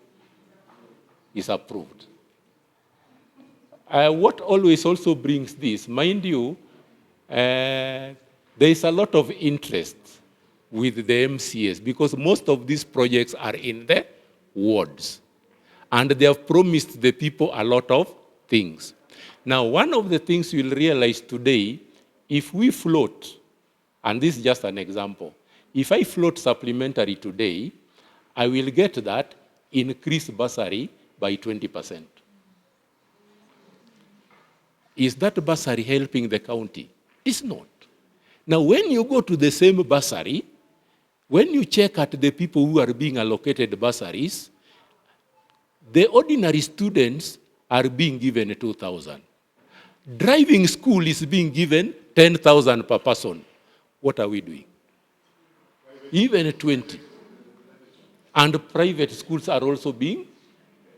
What always also brings this, mind you, there is a lot of interest with the MCS because most of these projects are in the wards. And they have promised the people a lot of things. Now, one of the things you'll realize today, if we float, and this is just an example, if I float supplementary today, I will get that increased bursary by 20%. Is that bursary helping the county? It's not. Now, when you go to the same bursary, when you check at the people who are being allocated bursaries, the ordinary students are being given 2,000. Driving school is being given 10,000 per person. What are we doing? Even 20. And private schools are also being.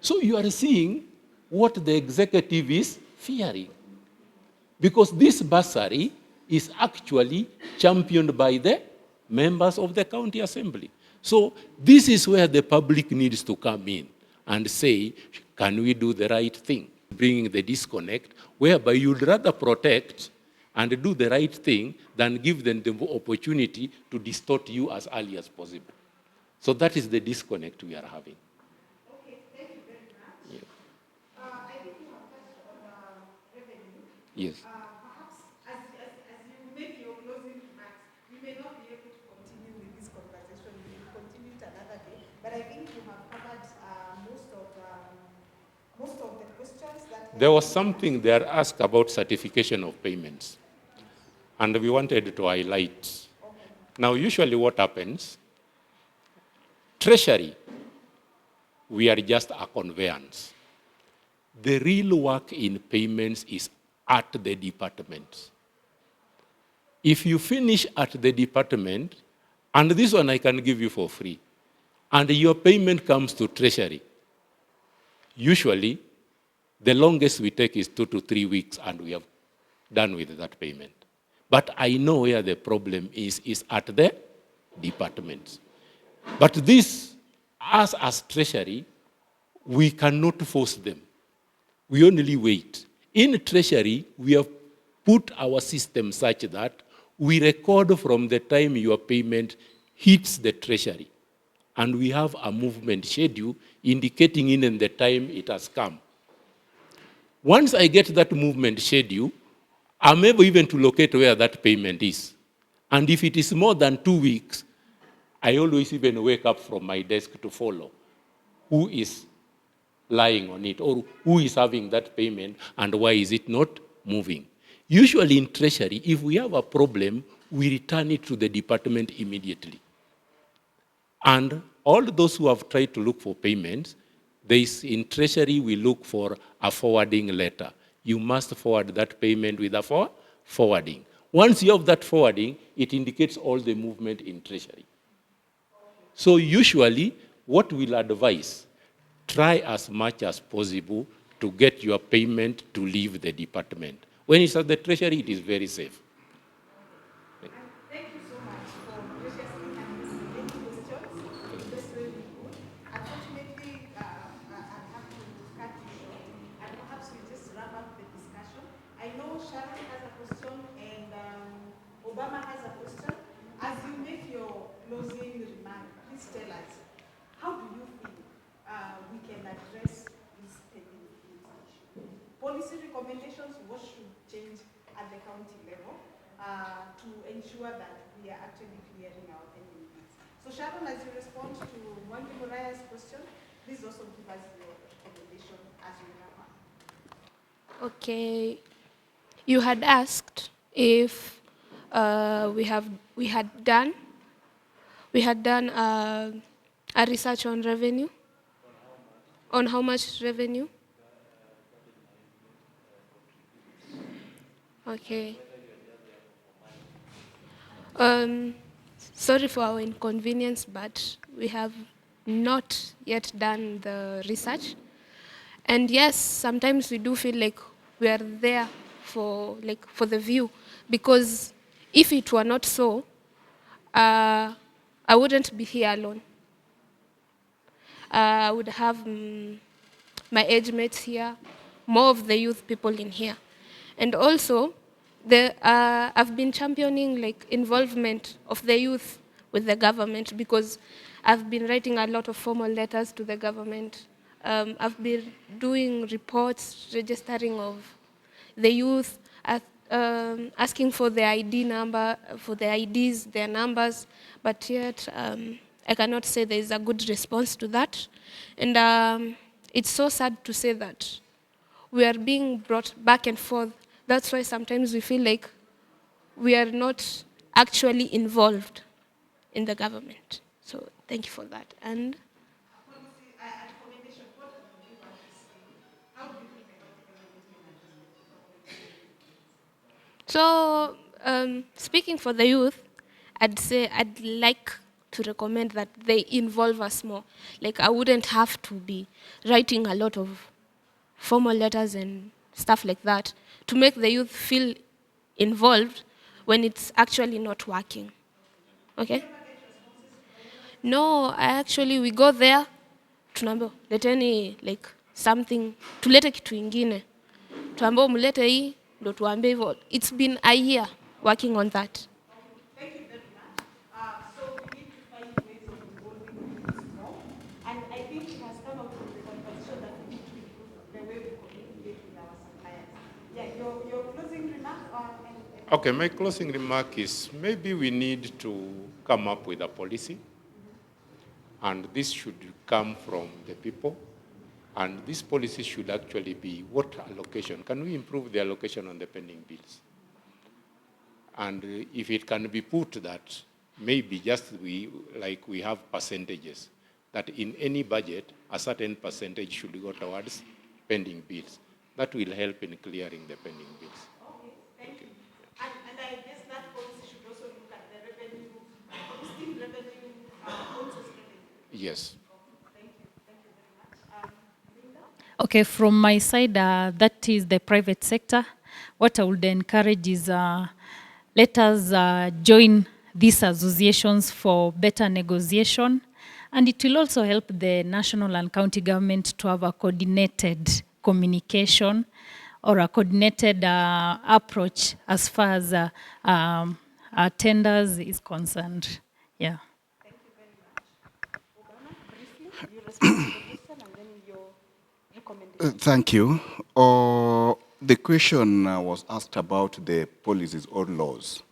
So you are seeing what the executive is fearing. Because this bursary is actually championed by the members of the county assembly. So this is where the public needs to come in and say, can we do the right thing? Bringing the disconnect, whereby you'd rather protect and do the right thing than give them the opportunity to distort you as early as possible. So that is the disconnect we are having. Okay, thank you very much. Yeah. I think you have touched on revenue. Yes. Perhaps as you make your closing remarks, we may not be able to continue with this conversation. We will continue it another day. But I think you have covered most of the questions that. There was something they are asked about certification of payments. And we wanted to highlight. Okay. Now, usually what happens, Treasury, we are just a conveyance. The real work in payments is at the department. If you finish at the department And this one I can give you for free. And your payment comes to Treasury. Usually, the longest we take is 2 to 3 weeks, and we have done with that payment. But I know where the problem is at the departments. But this, us as Treasury, we cannot force them. We only wait. In Treasury, we have put our system such that we record from the time your payment hits the Treasury. And we have a movement schedule indicating in the time it has come. Once I get that movement schedule, I'm able even to locate where that payment is. And if it is more than 2 weeks, I always even wake up from my desk to follow who is lying on it or who is having that payment and why is it not moving. Usually in Treasury, if we have a problem, we return it to the department immediately. And all those who have tried to look for payments, in Treasury, we look for a forwarding letter. You must forward that payment with a forwarding. Once you have that forwarding, it indicates all the movement in Treasury. So usually, what we'll advise, try as much as possible to get your payment to leave the department. When it's at the Treasury, it is very safe. Thank you so much for graciously answering many questions. That's really good. Unfortunately, I'll have to cut you short, and perhaps we just wrap up the discussion. I know Sharon has a question and Obama has a question. As you make your closing remark, please tell us, how do you think we can address this pending issue? Policy recommendations, what should change at the county level to ensure that we are actually clearing our pending bills? So Sharon, as you respond to Mwangi Muraya's question, please also give us your recommendation as we wrap up. Okay. You had asked if we had done a research on revenue, on how much revenue. Okay. Sorry for our inconvenience, but we have not yet done the research. And yes, sometimes we do feel like we are there for the view, because if it were not so, I wouldn't be here alone. I would have my age mates here, more of the youth people in here. And also, I've been championing involvement of the youth with the government, because I've been writing a lot of formal letters to the government. I've been doing reports, registering of the youth, asking for their ID number, for their IDs, their numbers, but yet I cannot say there is a good response to that. And it's so sad to say that we are being brought back and forth. That's why sometimes we feel like we are not actually involved in the government. So thank you for that. And so, speaking for the youth, I'd say I'd like to recommend that they involve us more. Like, I wouldn't have to be writing a lot of formal letters and stuff like that to make the youth feel involved when it's actually not working. Okay? No, we go there, tunaambiwa leteni something, tulete kitu ingine. Tuambiwa mulete hii, ndo tuambie hivyo. It's been a year working on that. Thank you very much. So we need to find ways of involving youth more. And I think it has come out from the conversation that we need to improve the way we communicate with our suppliers. Yeah, your closing remark Okay, my closing remark is maybe we need to come up with a policy. And this should come from the people. And this policy should actually be what allocation. Can we improve the allocation on the pending bills? And if it can be put that maybe just we have percentages, that in any budget, a certain percentage should go towards pending bills. That will help in clearing the pending bills. Okay, thank you. And I guess that policy should also look at the revenue, boosting revenue Yes. Okay, from my side, that is the private sector. What I would encourage is let us join these associations for better negotiation, and it will also help the national and county government to have a coordinated communication or a coordinated approach as far as tenders is concerned. Yeah. Thank you. The question was asked about the policies or laws.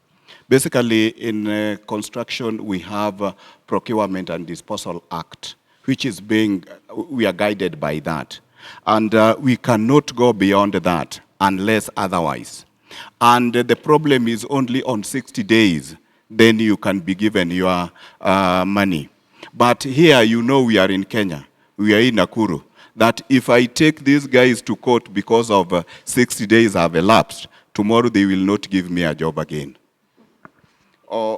Basically, in construction, we have Procurement and Disposal Act, which is we are guided by that. And we cannot go beyond that unless otherwise. And the problem is only on 60 days, then you can be given your money. But here, you know, we are in Kenya. We are in Nakuru. That if I take these guys to court because of 60 days have elapsed, tomorrow they will not give me a job again.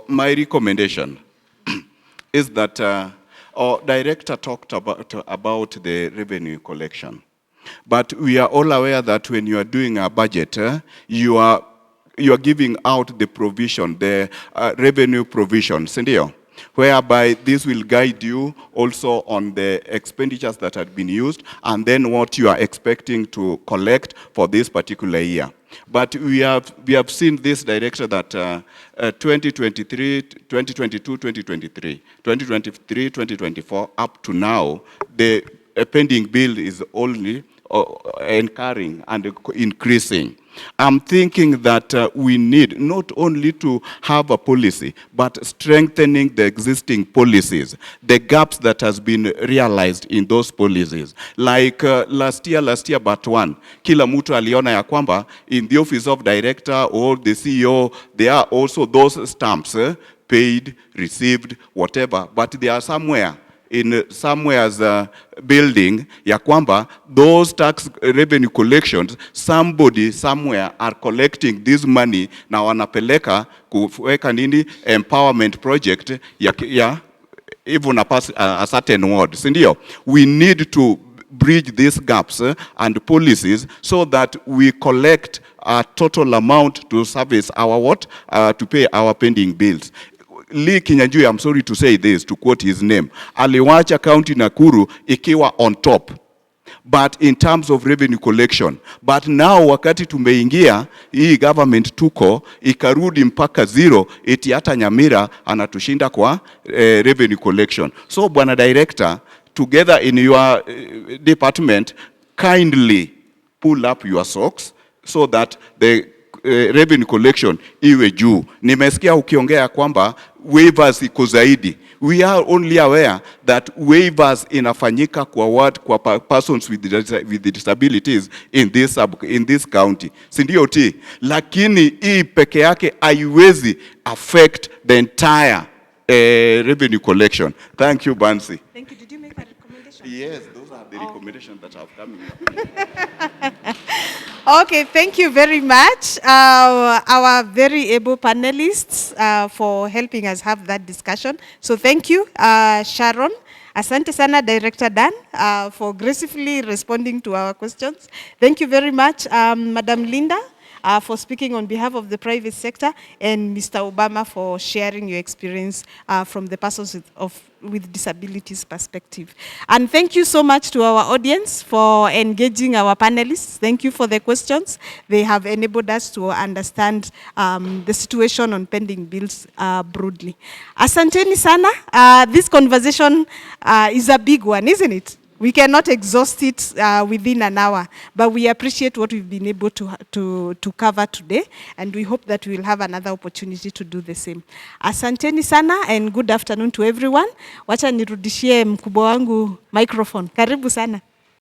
My recommendation is that our director talked about the revenue collection. But we are all aware that when you are doing a budget, you are giving out the provision, the revenue provision, whereby this will guide you also on the expenditures that had been used and then what you are expecting to collect for this particular year. But we have seen this director that 2023, 2022, 2023, 2023, 2024, up to now, the pending bill is only incurring and increasing. I'm thinking that we need not only to have a policy, but strengthening the existing policies, the gaps that has been realized in those policies. Like last year but one, kila mtu aliona ya kwamba in the office of director or the CEO, there are also those stamps, paid, received, whatever, but they are somewhere in somewhere's building ya kwamba those tax revenue collections, somebody somewhere are collecting this money na wanapeleka kuweka nini empowerment project ya even a certain ward, sindio? We need to bridge these gaps and policies so that we collect a total amount to service our to pay our pending bills. Lee Kinyanjui, I'm sorry to say this, to quote his name, aliwacha county Nakuru ikiwa on top, but in terms of revenue collection. But now wakati tumeingia, hii government tuko, ikarudi mpaka zero, eti hata Nyamira anatushinda kwa revenue collection. So bwana director, together in your department, kindly pull up your socks so that the revenue collection iwe juu. Nimesikia ukiongea kwamba waivers iko zaidi. We are only aware that waivers inafanyika kwa persons with disabilities in this county. Sindio ti? Lakini hii peke yake haiwezi affect the entire revenue collection. Thank you, Bansi. Thank you. Did you make a recommendation? Yes, those are the recommendations that have come in. Okay, thank you very much, our very able panelists, for helping us have that discussion. So thank you, Sharon. Asante sana, Director Dan, for gracefully responding to our questions. Thank you very much, Madam Linda, for speaking on behalf of the private sector, and Mr. Obama for sharing your experience from the persons with disabilities perspective. And thank you so much to our audience for engaging our panelists. Thank you for the questions. They have enabled us to understand the situation on pending bills broadly. Asanteni sana. This conversation is a big one, isn't it? We cannot exhaust it within an hour, but we appreciate what we've been able to cover today, and we hope that we will have another opportunity to do the same. Asanteni sana, and good afternoon to everyone. Wacha nirudishie mkubwa wangu microphone. Karibu sana.